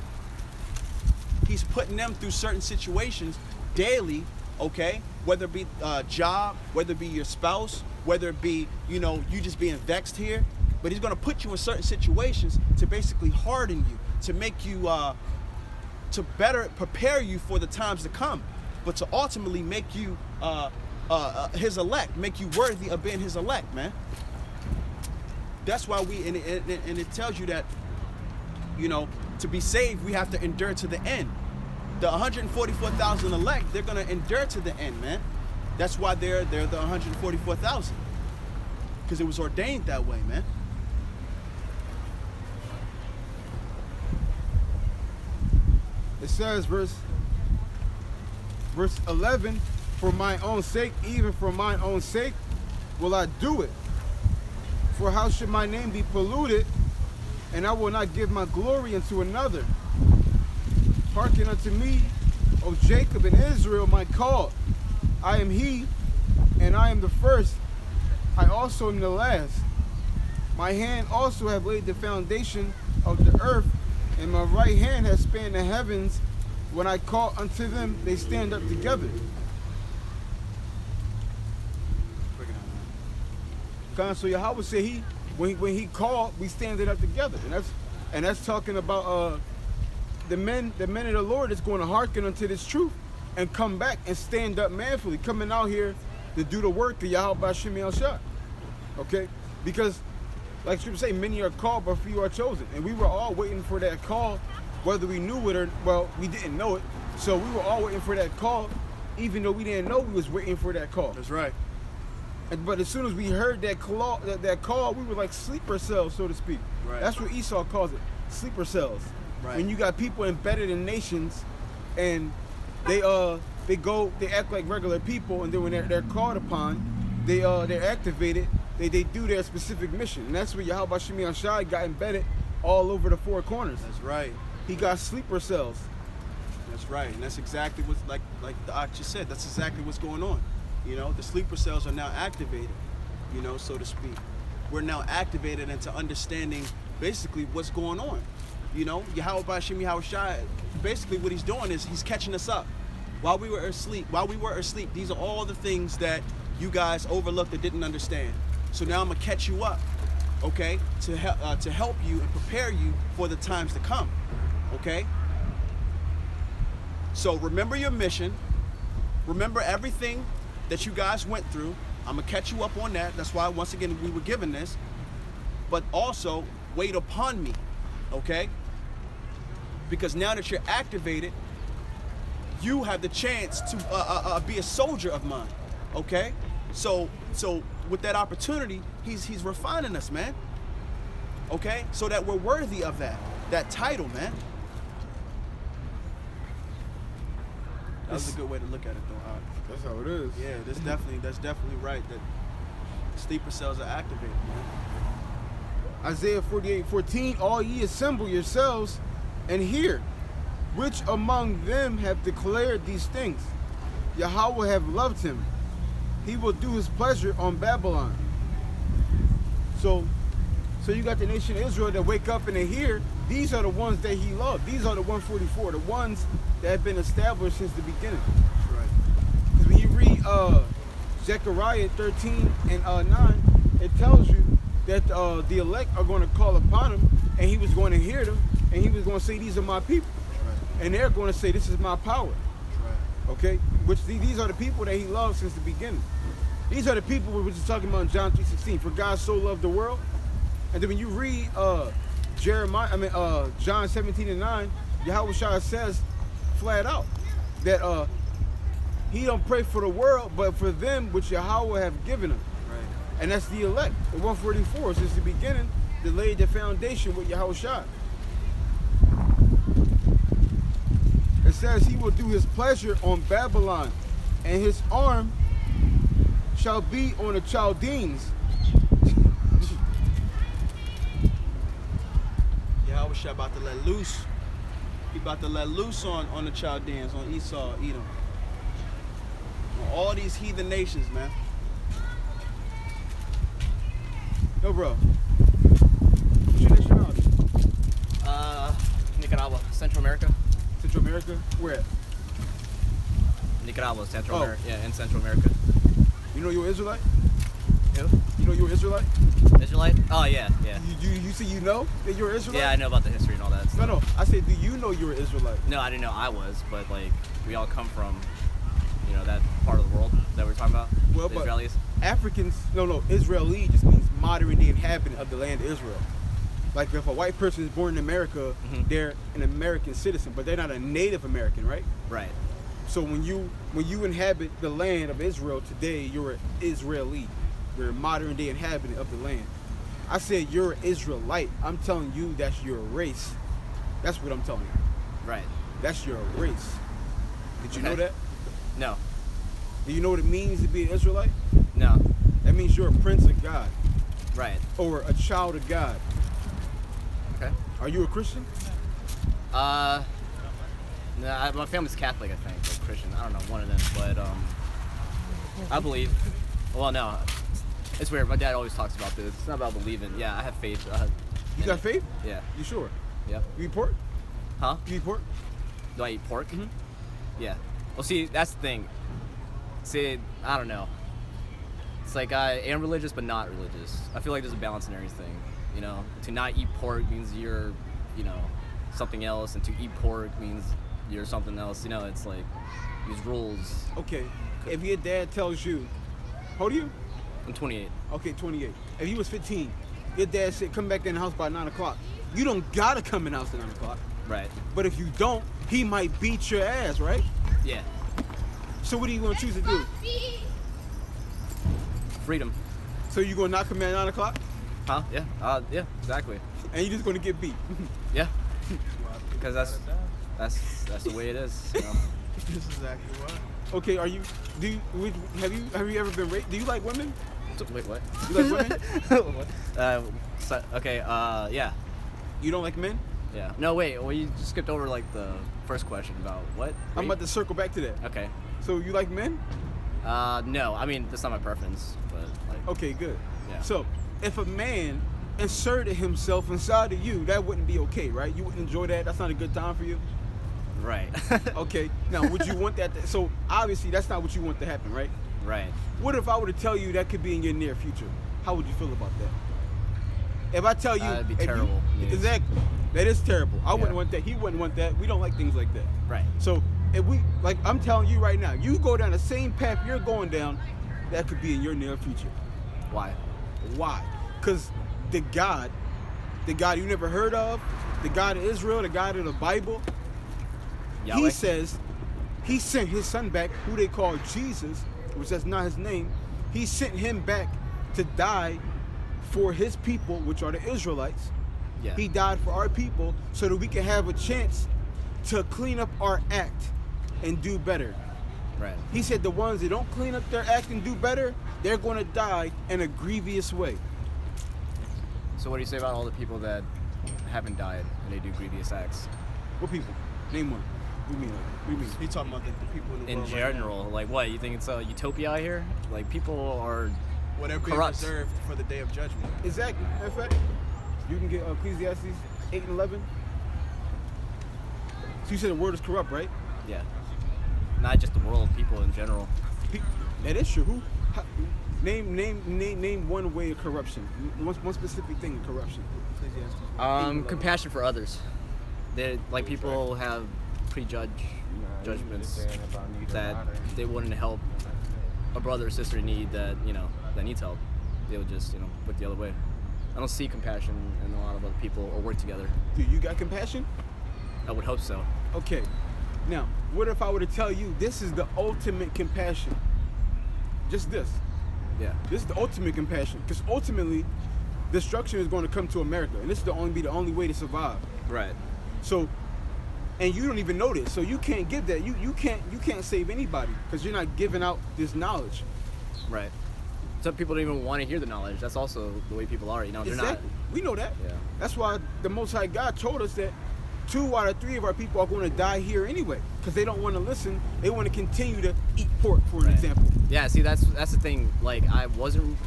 He's putting them through certain situations daily, okay? Whether it be a job, whether it be your spouse, whether it be, you just being vexed here, but he's going to put you in certain situations to basically harden you, to make you, to better prepare you for the times to come, but to ultimately make you his elect, make you worthy of being his elect, man. That's why and it tells you that, to be saved, we have to endure to the end. The 144,000 elect, they're going to endure to the end, man. That's why they're the 144,000. Because it was ordained that way, man. It says, verse 11, for my own sake, even for mine own sake, will I do it. For how should my name be polluted, and I will not give my glory unto another. Hearken unto me, O Jacob and Israel, my call. I am he, and I am the first. I also am the last. My hand also have laid the foundation of the earth, and my right hand has spanned the heavens. When I call unto them, they stand up together. So Yahweh said when he called, we standing up together, and that's talking about the men of the Lord is going to hearken unto this truth and come back and stand up manfully, coming out here to do the work of Yahweh Ba'Hashem Yahweh Shai. Okay, because like Scripture say, many are called, but few are chosen, and we were all waiting for that call, whether we knew it or we didn't know it. So we were all waiting for that call, even though we didn't know we was waiting for that call. That's right. But as soon as we heard that call, we were like sleeper cells, so to speak. Right. That's what Esau calls it, sleeper cells. Right. When you got people embedded in nations, and they act like regular people, and then when they're called upon, they're activated. They do their specific mission, and that's where Yahweh Ba'Hashem Yahweh Shai got embedded all over the four corners. That's right. He got sleeper cells. That's right, and that's exactly what's like the Ak just said. That's exactly what's going on. The sleeper cells are now activated, so to speak. We're now activated into understanding basically what's going on. Yahweh Ba'Hashem Yahweh Shai, basically what he's doing is he's catching us up. While we were asleep, these are all the things that you guys overlooked or didn't understand. So now I'm gonna catch you up, okay, to help you and prepare you for the times to come, okay? So remember your mission. Remember everything that you guys went through. I'm gonna catch you up on that. That's why, once again, we were given this. But also, wait upon me, okay? Because now that you're activated, you have the chance to be a soldier of mine, okay? So with that opportunity, he's refining us, man. Okay? So that we're worthy of that title, man. That was a good way to look at it, though. That's how it is. Yeah, that's definitely right. That sleeper cells are activated, man. Isaiah 48:14, all ye assemble yourselves and hear, which among them have declared these things? Yahweh have loved him. He will do his pleasure on Babylon. So you got the nation of Israel that wake up and they hear, these are the ones that he loved. These are the 144, the ones that have been established since the beginning. That's right. Because when you read Zechariah 13 and 9, it tells you that the elect are going to call upon him, and he was going to hear them, and he was going to say, these are my people. Right. And they're going to say, this is my power. Right. Okay? Which these are the people that he loved since the beginning. These are the people we were just talking about in John 3:16. For God so loved the world. And then when you read John 17 and 9, Yahweh Shai says flat out that he don't pray for the world, but for them which Yahweh have given him. Right. And that's the elect. The 144, since the beginning, they laid the foundation with Yahweh Shai. It says he will do his pleasure on Babylon, and his arm shall be on the Chaldeans. Yahweh Shai about to let loose. He about to let loose on the Chaldeans, on Esau, Edom. On all these heathen nations, man. Yo, bro. What's your nationality? Nicaragua, Central America. Central America? Where at? Nicaragua, Central Oh. America. Yeah, in Central America. You know you're Israelite? Who? You know you're Israelite? Israelite? Oh yeah, yeah. You say you know that you're Israelite? Yeah, I know about the history and all that stuff. No. I said, do you know you're Israelite? No, I didn't know I was, but like we all come from, that part of the world that we're talking about. Well, the but Israelis. Africans, Israeli just means modern day inhabitant of the land of Israel. Like if a white person is born in America, Mhm. they're an American citizen, but they're not a Native American, right? Right. So when you inhabit the land of Israel today, you're an Israeli. You're a modern day inhabitant of the land. I said you're an Israelite. I'm telling you that's your race. That's what I'm telling you. Right. That's your race. Did you know Okay. that? No. Do you know what it means to be an Israelite? No. That means you're a prince of God Right. or a child of God. Okay. Are you a Christian? No, my family's Catholic, I think, or Christian. I don't know, one of them, but I believe. Well, no, it's weird. My dad always talks about this. It's not about believing. Yeah, I have faith. You in got it. faith? Yeah. You sure? Yep. You eat pork? Huh? You eat pork? Do I eat pork? Mhm. Yeah. Well, see, that's the thing. See, I don't know. It's like I am religious, but not religious. I feel like there's a balance in everything. To not eat pork means you're, something else, and to eat pork means you're something else. It's like these rules. Okay. If your dad tells you, how old are you? I'm 28. Okay, 28. If you was 15, your dad said come back in the house by 9 o'clock. You don't gotta come in the house at 9 o'clock. Right. But if you don't, he might beat your ass, right? Yeah. So what are you gonna choose to do? Freedom. So you gonna not come in at 9 o'clock? Huh? Yeah. Yeah. Exactly. And you're just gonna get beat. Yeah. Because that's the way it is. This is exactly what. Okay, have you ever been raped? Do you like women? Wait, what? You like women? Okay. Yeah. You don't like men? Yeah. No, wait. Well, you just skipped over like the first question about what? I'm about to circle back to that. Okay. So you like men? No. I mean, that's not my preference, but like. Okay, good. Yeah. So if a man inserted himself inside of you, that wouldn't be okay, right? You wouldn't enjoy that? That's not a good time for you? Right. Okay. Now, would you want that? So obviously, that's not what you want to happen, right? Right. What if I were to tell you that could be in your near future? how would you feel about that? If I tell you, That'd be if you- terrible. Yeah. exactly, that is terrible. I wouldn't Yeah. want that. He wouldn't want that. We don't like things like that. Right. So if we, like, I'm telling you right now, you go down the same path you're going down, that could be in your near future. Why? Why? Because the God you never heard of, the God of Israel, the God of the Bible, Yahweh? he says he sent his son back, who they call Jesus, which that's not his name. He sent him back to die for his people, which are the Israelites. Yeah. He died for our people so that we can have a chance to clean up our act and do better. Right. He said the ones that don't clean up their act and do better, they're going to die in a grievous way. So what do you say about all the people that haven't died and they do grievous acts? What people? Name one. What do you mean? What do you mean? He's talking about the people in the In world right now. general, like what? You think it's a utopia out here? Like people are Well, they're being corrupt. reserved for the day of judgment. Exactly. In fact, you can get Ecclesiastes 8 and 11. So you said the word is corrupt, right? Yeah. Not just the world, people in general. That is true. Name one way of corruption. One specific thing of corruption. Ecclesiastes 8 and 11. Compassion for others. They like people have prejudged judgments that they wouldn't help a brother or sister in need that that needs help. They would just look the other way. I don't see compassion in a lot of other people or work together. Do you got compassion? I would hope so. Okay. Now, what if I were to tell you this is the ultimate compassion? Just this. Yeah. This is the ultimate compassion. Because ultimately, destruction is going to come to America. And this is the only way to survive. Right. So, and you don't even know this. So you can't give that. You can't save anybody because you're not giving out this knowledge. Right. Some people don't even want to hear the knowledge. That's also the way people are. They're Exactly. We know that. Yeah. That's why the Most High God told us that 2 out of 3 of our people are going to die here anyway because they don't want to listen. They want to continue to eat pork, for an Right. example. Yeah. See, that's the thing. Like, I wasn't.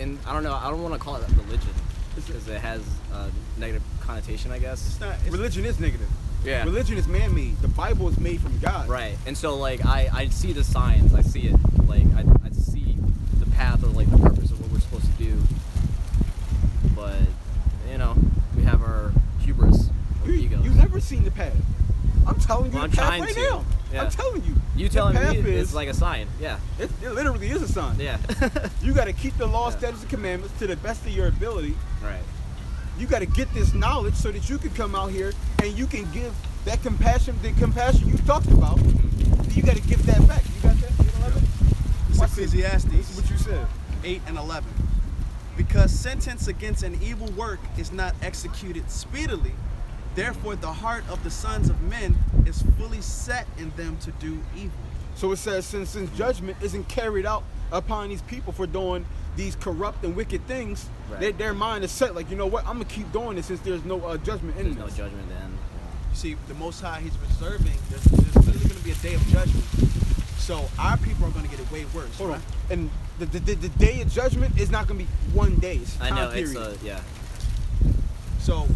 I don't know. I don't want to call it religion because it has a negative connotation, I guess. Religion is negative. Yeah. Religion is man-made. The Bible is made from God. Right. And so, like, I see the signs. I see it. Like, I see the path or, like, the purpose of what we're supposed to do. But, we have our hubris or egos. You've never seen the path. I'm telling you Well, I'm the path trying right to. now. Yeah. I'm telling you. You The telling path me is, it's like a sign. Yeah. it literally is a sign. Yeah. You got to keep the law, Yeah. statutes, and commandments to the best of your ability. Right. You got to get this knowledge so that you can come out here and you can give that compassion, the compassion you talked about. You got to give that back. You got that? 8:11? It's Watch this. Ecclesiastes. This is what you said. 8 and 11. Because sentence against an evil work is not executed speedily, therefore the heart of the sons of men is fully set in them to do evil. So it says, since judgment isn't carried out upon these people for doing these corrupt and wicked things, Right. their mind is set. Like, you know what? I'm gonna keep doing this since there's no judgment in There's no this. judgment then. You see, the Most High, He's reserving, there's literally going to be a day of judgment. So our people are going to get it way worse. Hold right? on. And the day of judgment is not gonna be one day. It's I time know. period. Yeah. So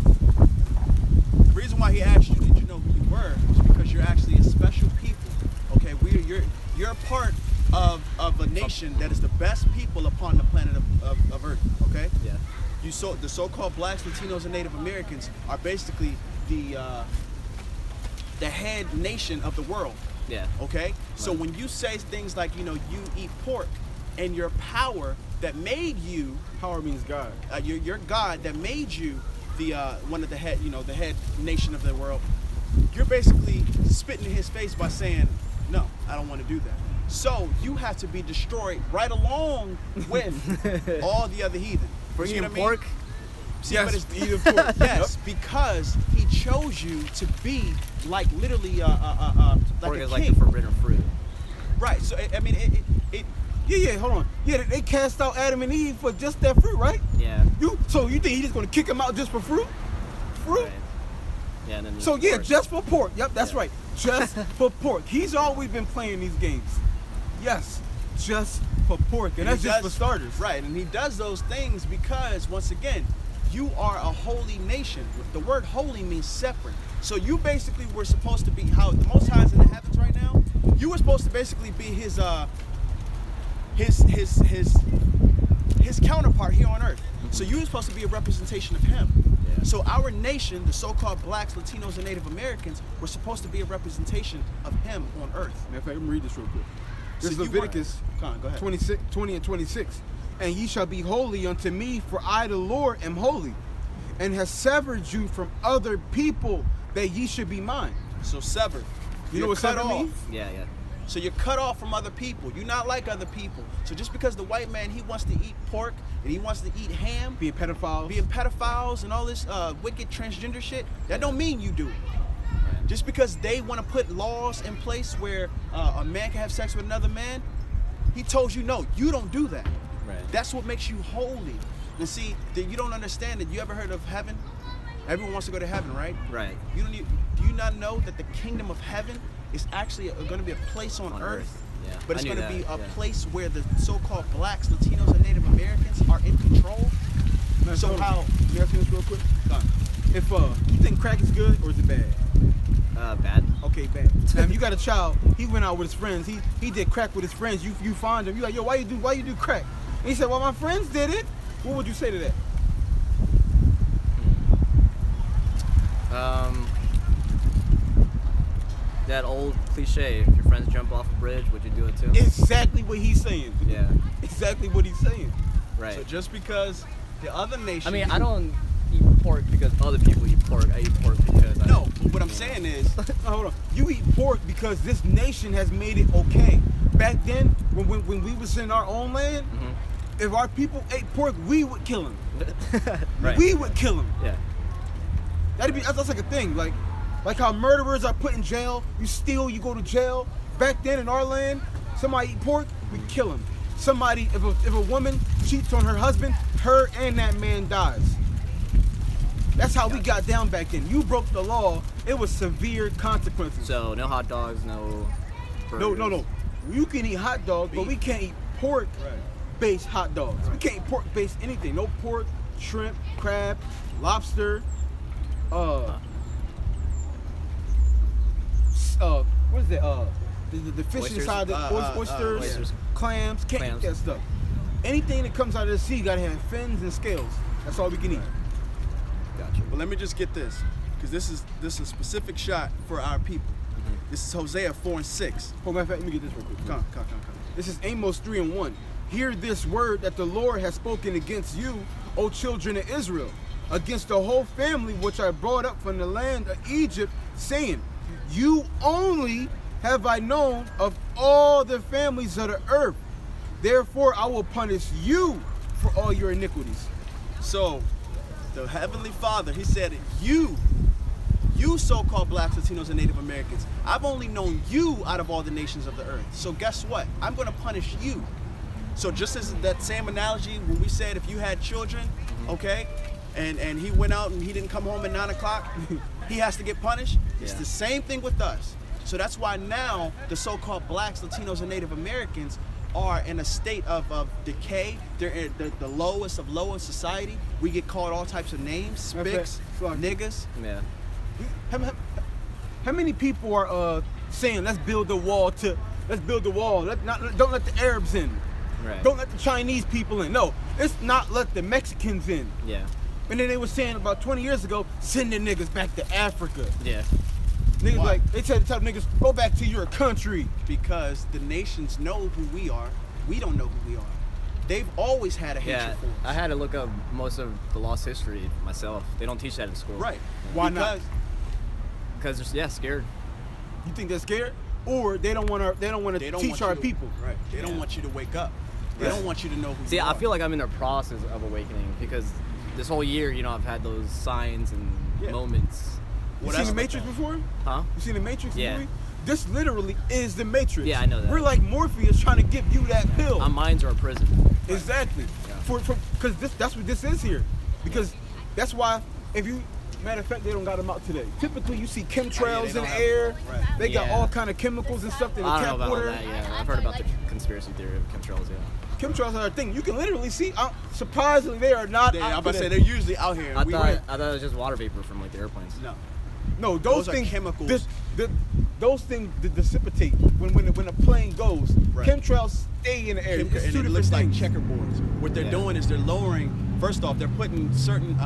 the reason why He asked you, did you know who you were, is because you're actually a special people. Okay, you're a part of a nation that is the best people upon the planet of Earth. Okay. Yeah. The so-called blacks, Latinos, and Native Americans are basically the head nation of the world. Yeah. Okay? So Right. when you say things like, you eat pork, and your power that made you, Power means God. your God that made you the one of the head, the head nation of the world, you're basically spitting in His face by saying, no, I don't want to do that. So you have to be destroyed right along with all the other heathen. You see Bringing what I mean? pork. See, Yes, but it's, eating pork. yes, because He chose you to be like literally like Pork a is king. like the forbidden fruit. Right. So I mean, it Yeah, hold on. Yeah, they cast out Adam and Eve for just that fruit, right? Yeah. So you think He's just gonna kick them out just for fruit? Fruit? Right. Yeah. And then So there's yeah, pork. just for pork. Yep, that's Yeah. right. Just for pork. He's always been playing these games. Yes, just for pork, and that's he just for does- starters. Right, and He does those things because, once again, you are a holy nation. The word holy means separate. So you basically were supposed to be, how the Most High is in the heavens right now, you were supposed to basically be His his counterpart here on earth. So you're supposed to be a representation of him. Yeah. So our nation, the so-called blacks, Latinos, and Native Americans, were supposed to be a representation of him on earth. Matter of fact, let me read this real quick. This is So you Leviticus Come on, go ahead. 20 and 26. And ye shall be holy unto me, for I, the Lord, am holy, and have severed you from other people, that ye should be mine. So severed. You know You're what cut severed off. means? Yeah, yeah. So you're cut off from other people. You're not like other people. So just because the white man, he wants to eat pork and he wants to eat ham, Being pedophiles. being pedophiles and all this wicked transgender shit, that don't mean you do it. Just because they want to put laws in place where a man can have sex with another man, he told you no, you don't do that. Right. That's what makes you holy. And see, that you don't understand it. You ever heard of heaven? Everyone wants to go to heaven, right? Right. Do you not know that the kingdom of heaven is actually going to be a place on earth? Yeah. But I it's knew going to be that, a yeah. place where the so-called blacks, Latinos, and Native Americans are in control. Man, So hold on. how? Let me ask you this real quick. Done. If you think crack is good or is it bad? Bad. Okay, bad. Now, if you got a child, he went out with his friends. He did crack with his friends. You find him. You like, yo, why you do crack? And he said, well, my friends did it. What would you say to that? That old cliche, if your friends jump off a bridge, would you do it too? Exactly what he's saying. Yeah. Exactly what he's saying. Right. So just because the other nation. I mean, I don't eat pork because other people eat pork. I eat pork because I No, but what I'm saying is, Now, hold on. You eat pork because this nation has made it okay. Back then, when we was in our own land, if our people ate pork, we would kill them. right. We would kill them. Yeah. That's like a thing. Like how murderers are put in jail. You steal, you go to jail. Back then in our land, somebody eat pork, we kill him. Somebody, if a woman cheats on her husband, her and that man dies. That's how we got down back then. You broke the law, it was severe consequences. So no hot dogs, no. No. burgers. You can eat hot dogs, but we can't eat pork-based hot dogs. We can't eat pork-based anything. No pork, shrimp, crab, lobster. What is that? The fish Oysters? inside the oysters, oysters. clams. Can't Clams. eat that stuff. Anything that comes out of the sea gotta have fins and scales. That's all we can eat. Gotcha. but let me just get this, because this is a specific shot for our people. This is Hosea 4:6. Hold on, matter of fact, let me get this real quick. Come. This is Amos 3:1. Hear this word that the Lord has spoken against you, O children of Israel, against the whole family which I brought up from the land of Egypt, saying, you only have I known of all the families of the earth. Therefore I will punish you for all your iniquities. So, the Heavenly Father, He said, you so-called blacks, Latinos, and Native Americans, I've only known you out of all the nations of the earth. So guess what? I'm going to punish you. So just as that same analogy when we said if you had children, okay, and he went out and he didn't come home at 9 o'clock, he has to get punished. It's Yeah. the same thing with us. So that's why now the so-called blacks, Latinos, and Native Americans are in a state of decay. They're in the lowest of low in society. We get called all types of names, Matter of spics, fact, niggas. Yeah. How many people are saying let's build the wall? Don't let the Arabs in. Right. Don't let the Chinese people in. No, it's not let the Mexicans in. Yeah. And then they were saying about 20 years ago, send the niggas back to Africa. Yeah. Niggas Why? they tell niggas, go back to your country. Because the nations know who we are. We don't know who we are. They've always had a hatred Yeah. for us. I had to look up most of the lost history myself. They don't teach that in school. Right. Why not? Because they're scared. You think they're scared? Or they don't want to They don't want teach you our to- people. Right. They don't Yeah. want you to wake up. They Right. don't want you to know who See, you I are. feel like I'm in the process of awakening because this whole year, I've had those signs and Yeah. moments. You Well, seen that's the what Matrix that- before? Huh? You seen the Matrix Yeah. movie? This literally is the Matrix. Yeah, I know that. We're like Morpheus trying to give you that pill. Our minds are a prison. Exactly. Yeah. Because that's what this is here. Because that's why matter of fact, they don't got them out today. Typically, you see chemtrails in don't the have air. them. Right. They got Yeah. all kind of chemicals and stuff in the I don't know tap about all water. that. Yeah, I've heard about the conspiracy theory of chemtrails. Yeah. Chemtrails are a thing. You can literally see. Surprisingly, they are not. I'm out about to say today. they're usually out here. I We thought were- it was just water vapor from like the airplanes. No. No, those Those are things. chemicals. those things dissipate when a plane goes. Right. Chemtrails stay in the air. And It's two it different looks like things. checkerboards. What they're Yeah. doing is they're lowering. First off, they're putting certain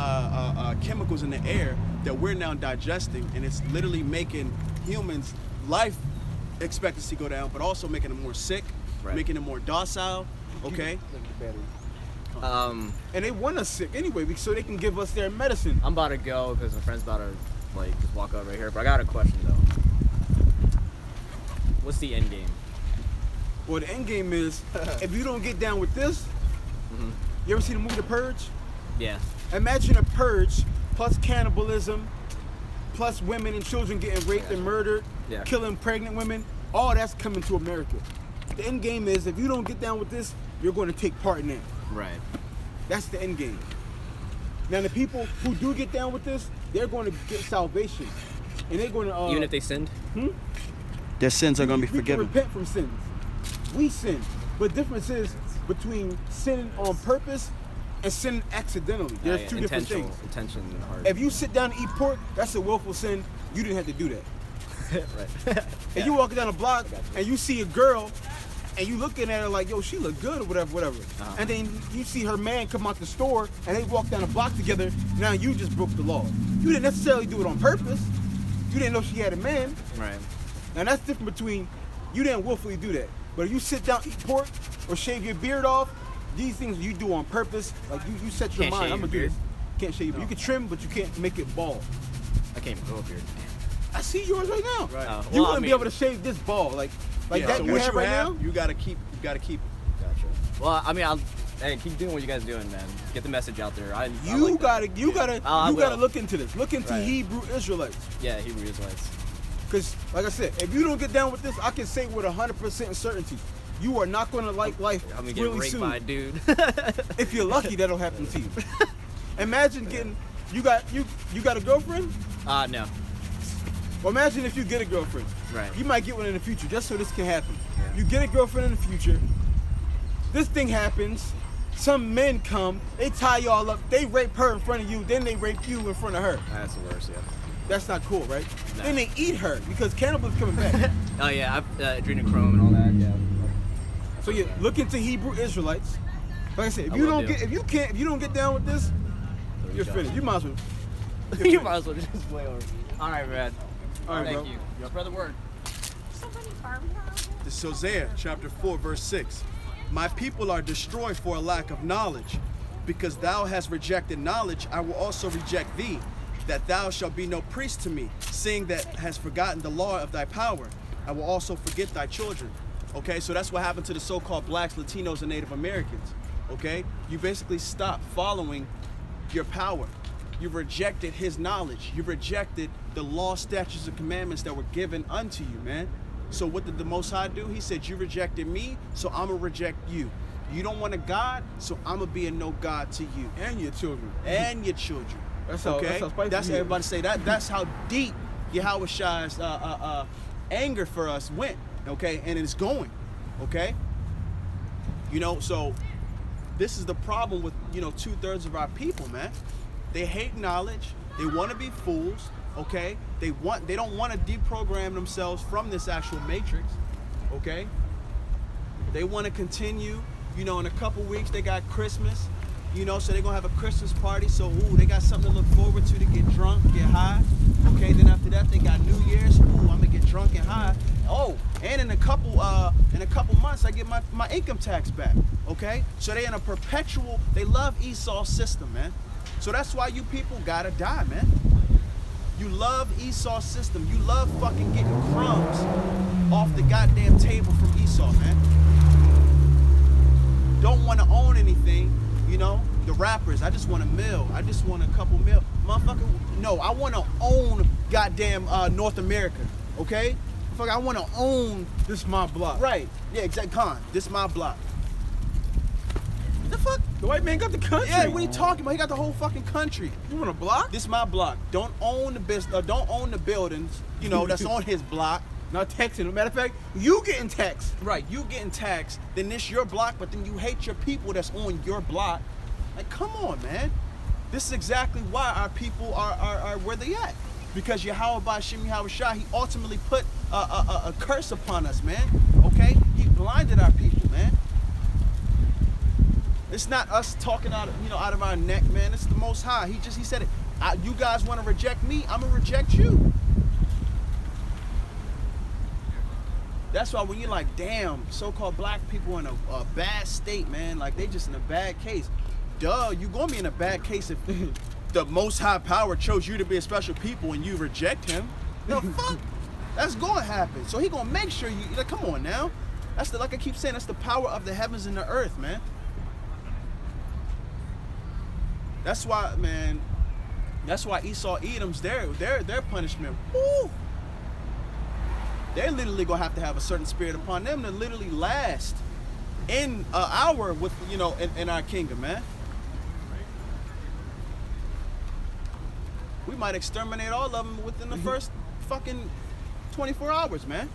chemicals in the air that we're now digesting, and it's literally making humans' life expectancy go down, but also making them more sick, Right. making them more docile. Okay. And they want us sick anyway, so they can give us their medicine. I'm about to go because my friend's about to like just walk up right here. But I got a question though. What's the end game? Well, the end game is if you don't get down with this, you ever seen the movie The Purge? Yeah. Imagine a purge plus cannibalism, plus women and children getting raped and murdered, Yeah. killing pregnant women. All that's coming to America. The end game is if you don't get down with this, you're going to take part in that. Right. That's the end game. Now the people who do get down with this, they're going to get salvation, and they're going to Even if they sinned. Their sins are going to be we can forgiven. repent from sins. We sin, but the difference is between sinning on purpose and sinning accidentally. There's two different things. Intention and heart. If you sit down and eat pork, that's a willful sin. You didn't have to do that. right. If you walking down a block and you see a girl and you looking at her like, yo, she look good or whatever, and then you see her man come out the store and they walk down the block together, now you just broke the law. You didn't necessarily do it on purpose. You didn't know she had a man. Right. Now that's different between you didn't willfully do that. But if you sit down, eat pork, or shave your beard off, these things you do on purpose. Like you set your Can't mind, shave I'm gonna your do beard? this. Can't shave your beard. You can trim, but you can't make it bald. I can't even grow a beard. I see yours right now. Right. Oh, You well, I wouldn't be mean- able to shave this bald like Yeah, that so you what have you right have, now. you gotta keep it. Gotcha. Well, I mean, hey, keep doing what you guys doing, man. Get the message out there. I You like that. gotta I will. look into this. Look into Right. Hebrew Israelites. Yeah, Hebrew Israelites. Because, like I said, if you don't get down with this, I can say with 100% certainty, you are not going to like life I'm gonna get really raped soon. by a dude. If you're lucky, that'll happen to you. Imagine getting you got a girlfriend. No. Well, imagine if you get a girlfriend. Right. You might get one in the future, just so this can happen. Yeah. You get a girlfriend in the future. This thing happens. Some men come, they tie y'all up, they rape her in front of you, then they rape you in front of her. That's the worst. Yeah. That's not cool, right? No. Then they eat her because cannibals coming back. Oh yeah, I've adrenochrome and all that. Yeah. So yeah, look into Hebrew Israelites. Like I said, if I you will don't do. get, if you don't get down with this, you're finished. You might as well. You might as well just play over. All right, man. All right, Thank bro. you. Spread the word. Somebody farm her out here? This is Hosea chapter 4, verse 6. My people are destroyed for a lack of knowledge. Because thou hast rejected knowledge, I will also reject thee, that thou shalt be no priest to me, seeing that hast forgotten the law of thy power. I will also forget thy children. Okay, so that's what happened to the so-called blacks, Latinos, and Native Americans. Okay, you basically stopped following your power. You've rejected his knowledge. You've rejected the law, statutes, and commandments that were given unto you, man. So what did the Most High do? He said, you rejected me, so I'm going to reject you. You don't want a God, so I'm going to be a no God to you. And your children. And your children. That's how- okay? that's how spicy That's he is. everybody say. That's how deep Yahweh Shai's anger for us went, okay? And it's going, okay? You know, so this is the problem with, 2/3 of our people, man. They hate knowledge. They want to be fools, okay? They don't want to deprogram themselves from this actual matrix, okay? They want to continue, in a couple weeks they got Christmas, so they're going to have a Christmas party. So, they got something to look forward to get drunk, get high. Okay, then after that they got New Year's. I'm going to get drunk and high. Oh, and in a couple months I get my income tax back, okay? So they in a perpetual, they love Esau's system, man. So that's why you people got to die, man. You love Esau's system. You love fucking getting crumbs off the goddamn table from Esau, man. Don't want to own anything, the rappers. I just want a mill. I just want a couple mil. Motherfucker, no, I want to own goddamn North America, okay? Fuck, I want to own. This my block. Right. Yeah, exactly. Con, this my block. The fuck? The white man got the country. Yeah, what are you talking about? He got the whole fucking country. You want a block? This my block. Don't own the business. Don't own the buildings. That's on his block. Not taxing. Matter of fact, you getting taxed. Right, you getting taxed, then this your block, but then you hate your people that's on your block. Like, come on, man. This is exactly why our people are where they at. because Yahweh Ba'Shem Yahweh Shai, he ultimately put a curse upon us, man. Okay? He blinded our people, man. It's not us talking out of our neck, man. It's the Most High. He said it. You guys want to reject me? I'm gonna reject you. That's why when you're like, damn, so-called black people in a bad state, man, like they just in a bad case. Duh, you gonna be in a bad case if the Most High Power chose you to be a special people and you reject him. The fuck? That's gonna happen. So he gonna make sure you, like, come on now. That's like I keep saying, that's the power of the heavens and the earth, man. That's why, man. That's why Esau, Edom's their punishment. Woo! They're literally gonna have to have a certain spirit upon them to literally last in an hour with in our kingdom, man. We might exterminate all of them within the first fucking 24 hours, man.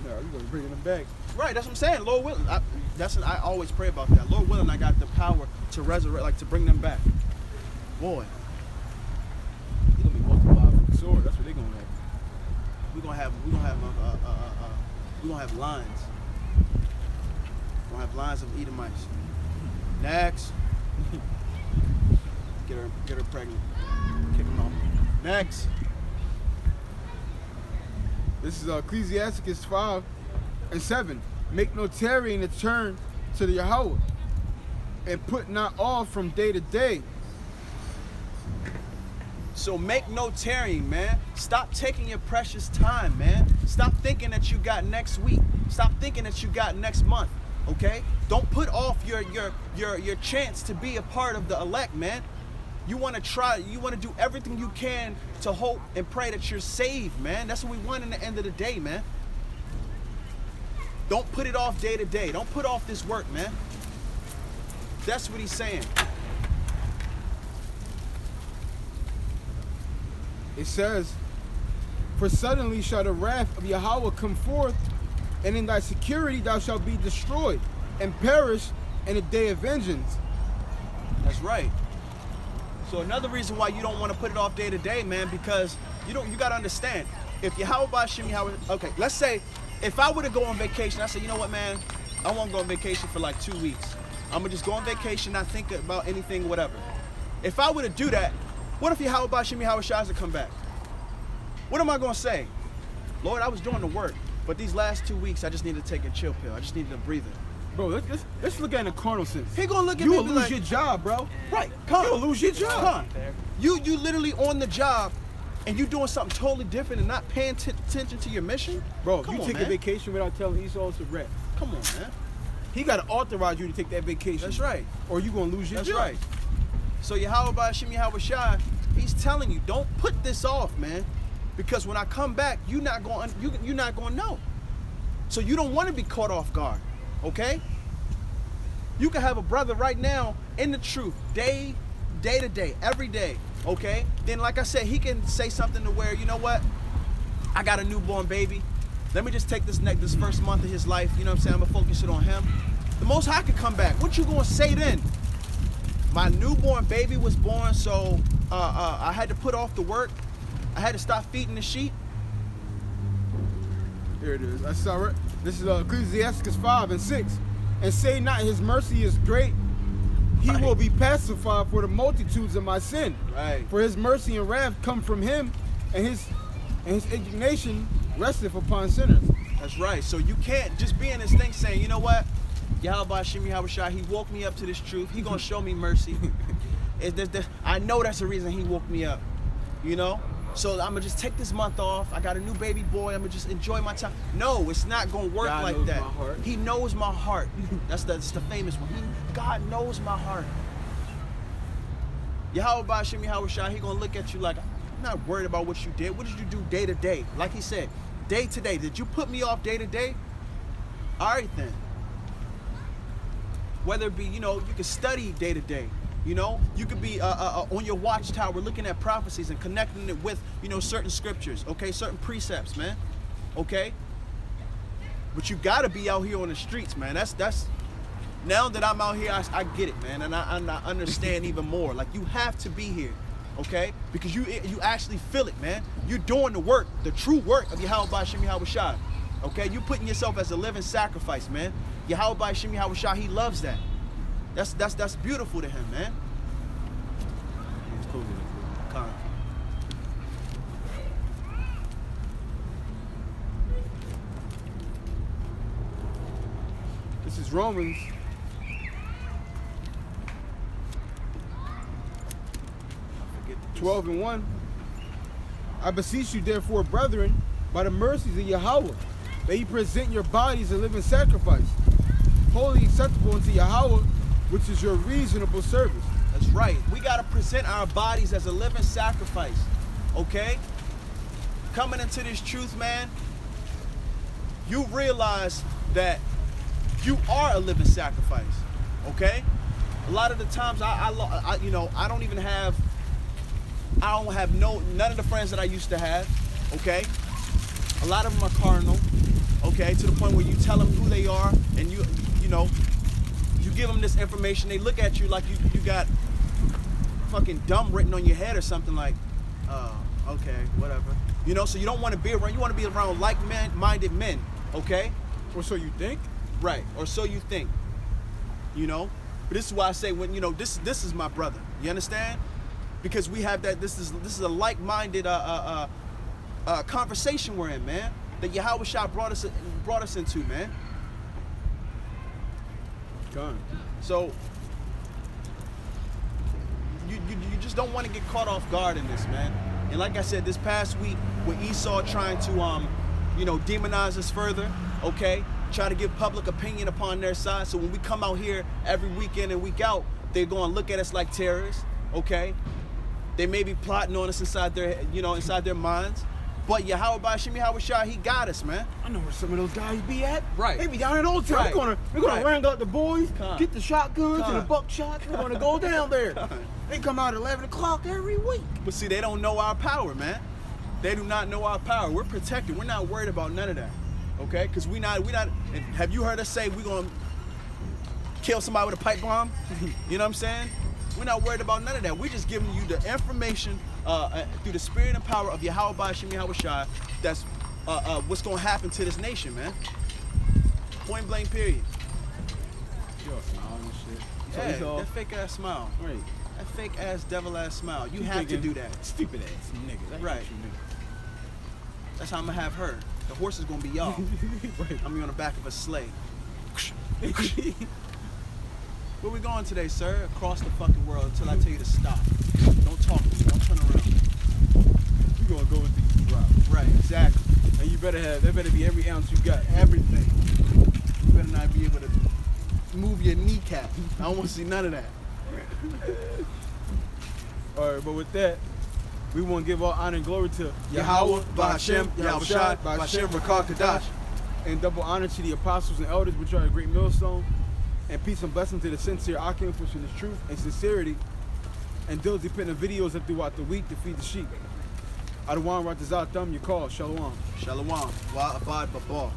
No, you're gonna bring them back. Right, that's what I'm saying. Lord willing, I always pray about that. Lord willing, I got the power to resurrect, like to bring them back. Boy, You're gonna be multiplied with the sword. That's what they're gonna have. we're gonna have lines. We're gonna have lines of Edomites. Next, get her pregnant. Kick them off. Next. This is Ecclesiasticus 5:7. Make no tarrying to turn to the Yahweh, and put not off from day to day. So make no tarrying, man. Stop taking your precious time, man. Stop thinking that you got next week. Stop thinking that you got next month. Okay? Don't put off your chance to be a part of the elect, man. You want to try, you want to do everything you can to hope and pray that you're saved, man. That's what we want in the end of the day, man. Don't put it off day to day. Don't put off this work, man. That's what he's saying. It says, for suddenly shall the wrath of Yahweh come forth, and in thy security thou shalt be destroyed, and perish in the day of vengeance. That's right. So another reason why you don't want to put it off day to day, man, because you got to understand, if Yahweh Ba'Shem Yahweh, okay, let's say if I were to go on vacation, I say, you know what, man, I won't go on vacation for like 2 weeks. I'm gonna just go on vacation, not think about anything, whatever. If I were to do that, what if Yahweh Ba'Shem Yahweh Shai to come back? What am I gonna say? Lord, I was doing the work, but these last 2 weeks I just needed to take a chill pill. I just needed a breather. Bro, let's look at it in a carnal sense. He gonna look at You me will and be lose like, your job, bro. right, come. You'll lose your job. Come. You literally on the job and you doing something totally different and not paying attention to your mission? Bro, if Come you on, take a man. vacation without telling Esau, it's a wreck. Come on, man. He got to authorize you to take that vacation. That's right. Or you going to lose your That's job. right. So Yahweh Ba'Shem Yahweh Shai, he's telling you, don't put this off, man. Because when I come back, you're not going to know. So you don't want to be caught off guard, okay? You can have a brother right now in the truth, day to day, every day, okay? Then like I said, he can say something to where, you know what? I got a newborn baby. Let me just take this first month of his life, you know what I'm saying? I'm gonna focus it on him. The Most High could come back. What you gonna say then? My newborn baby was born, so I had to put off the work. I had to stop feeding the sheep. Here it is. I saw it. This is Ecclesiasticus 5:6. And say not his mercy is great. He Right. will be pacified for the multitudes of my sin. Right. For his mercy and wrath come from him, and his indignation resteth upon sinners. That's right. So you can't just be in this thing saying, you know what? Yahweh Ba'Shem Yahweh Shai, he woke me up to this truth. He gonna show me mercy. I know that's the reason he woke me up. You know? So I'm gonna just take this month off. I got a new baby boy. I'm gonna just enjoy my time. No, it's not gonna work God like knows that. my heart. He knows my heart. That's the famous one. God knows my heart. Yahweh Ba'Shem Yahweh Shai, he gonna look at you like, I'm not worried about what you did. What did you do day to day? Like he said, day to day. Did you put me off day to day? All right then. Whether it be, you can study day to day. You could be on your watchtower looking at prophecies and connecting it with, certain scriptures, okay? Certain precepts, man, okay? But you gotta be out here on the streets, man. That's now that I'm out here, I get it, man. And I understand even more. Like, you have to be here. okay? Because you actually feel it, man. You're doing the work, the true work of Yahweh Ba'Shem Yahweh Shai, okay? You're putting yourself as a living sacrifice, man. Yahweh Ba'Shem Yahweh Shai, he loves that. That's beautiful to him, man. It's cool. Con. This is Romans. Forget this. 12:1. I beseech you, therefore, brethren, by the mercies of Yahweh, that ye present your bodies a living sacrifice, wholly acceptable unto Yahweh, which is your reasonable service. That's right. We got to present our bodies as a living sacrifice, okay? Coming into this truth, man, you realize that you are a living sacrifice, okay? A lot of the times, I don't have none of the friends that I used to have, okay? A lot of them are carnal, okay? To the point where you tell them who they are, and you give them this information. They look at you like you got fucking dumb written on your head or something, like, okay, whatever. You know, so you don't want to be around. You want to be around like-minded men, okay? Or so you think? Right, or so you think. You know, but this is why I say, when this is my brother. You understand? Because we have that. This is a like-minded conversation we're in, man. That Yahweh Shai brought us into, man. Gone. So you just don't want to get caught off guard in this, man. And like I said, this past week with Esau trying to demonize us further, okay? Try to give public opinion upon their side. So when we come out here every week in and week out, they're going to look at us like terrorists, okay? They may be plotting on us inside their minds. But Yahweh Ba'Shem Yahweh Shai, he got us, man. I know where some of those guys be at. Right. They be down in Old Town. Right. We're gonna Right. round up the boys, Con. get the shotguns and the Con. buckshots. We're gonna go down there. Con. They come out at 11 o'clock every week. But see, they don't know our power, man. They do not know our power. We're protected. We're not worried about none of that, okay? Because we not. And have you heard us say we're gonna kill somebody with a pipe bomb? You know what I'm saying? We're not worried about none of that. We're just giving you the information through the spirit and power of Yahweh Ba'Shem Yahweh Shai. That's what's gonna happen to this nation, man. Point blank, period. Yo, smile and shit. So Yeah, it's all- that fake ass smile. Right. That fake ass devil ass smile. You have to thinking, do that. Stupid ass niggas. I hate Right. you That's how I'm gonna have her. The horse is gonna be y'all. niggas. Right. I'm gonna be on the back of a sleigh. Where we going today, sir? Across the fucking world until I tell you to stop. Don't talk to me. Don't turn around. You gonna go until you drop. Right, exactly. And you better have, that better be every ounce you got. Everything. You better not be able to move your kneecap. I don't want to see none of that. All right, but with that, we want to give all honor and glory to Yahweh, Ba'Shem, Yahweh Shai, Ba'Shem, Rakah, Kadash. and double honor to the apostles and elders, which are a great millstone, and peace and blessing to the sincere Akim, pushing the truth and sincerity, and diligently putting the videos up throughout the week to feed the sheep. Adawan Ratazatam, your call, Shalom. Shalom. Wa abad babah.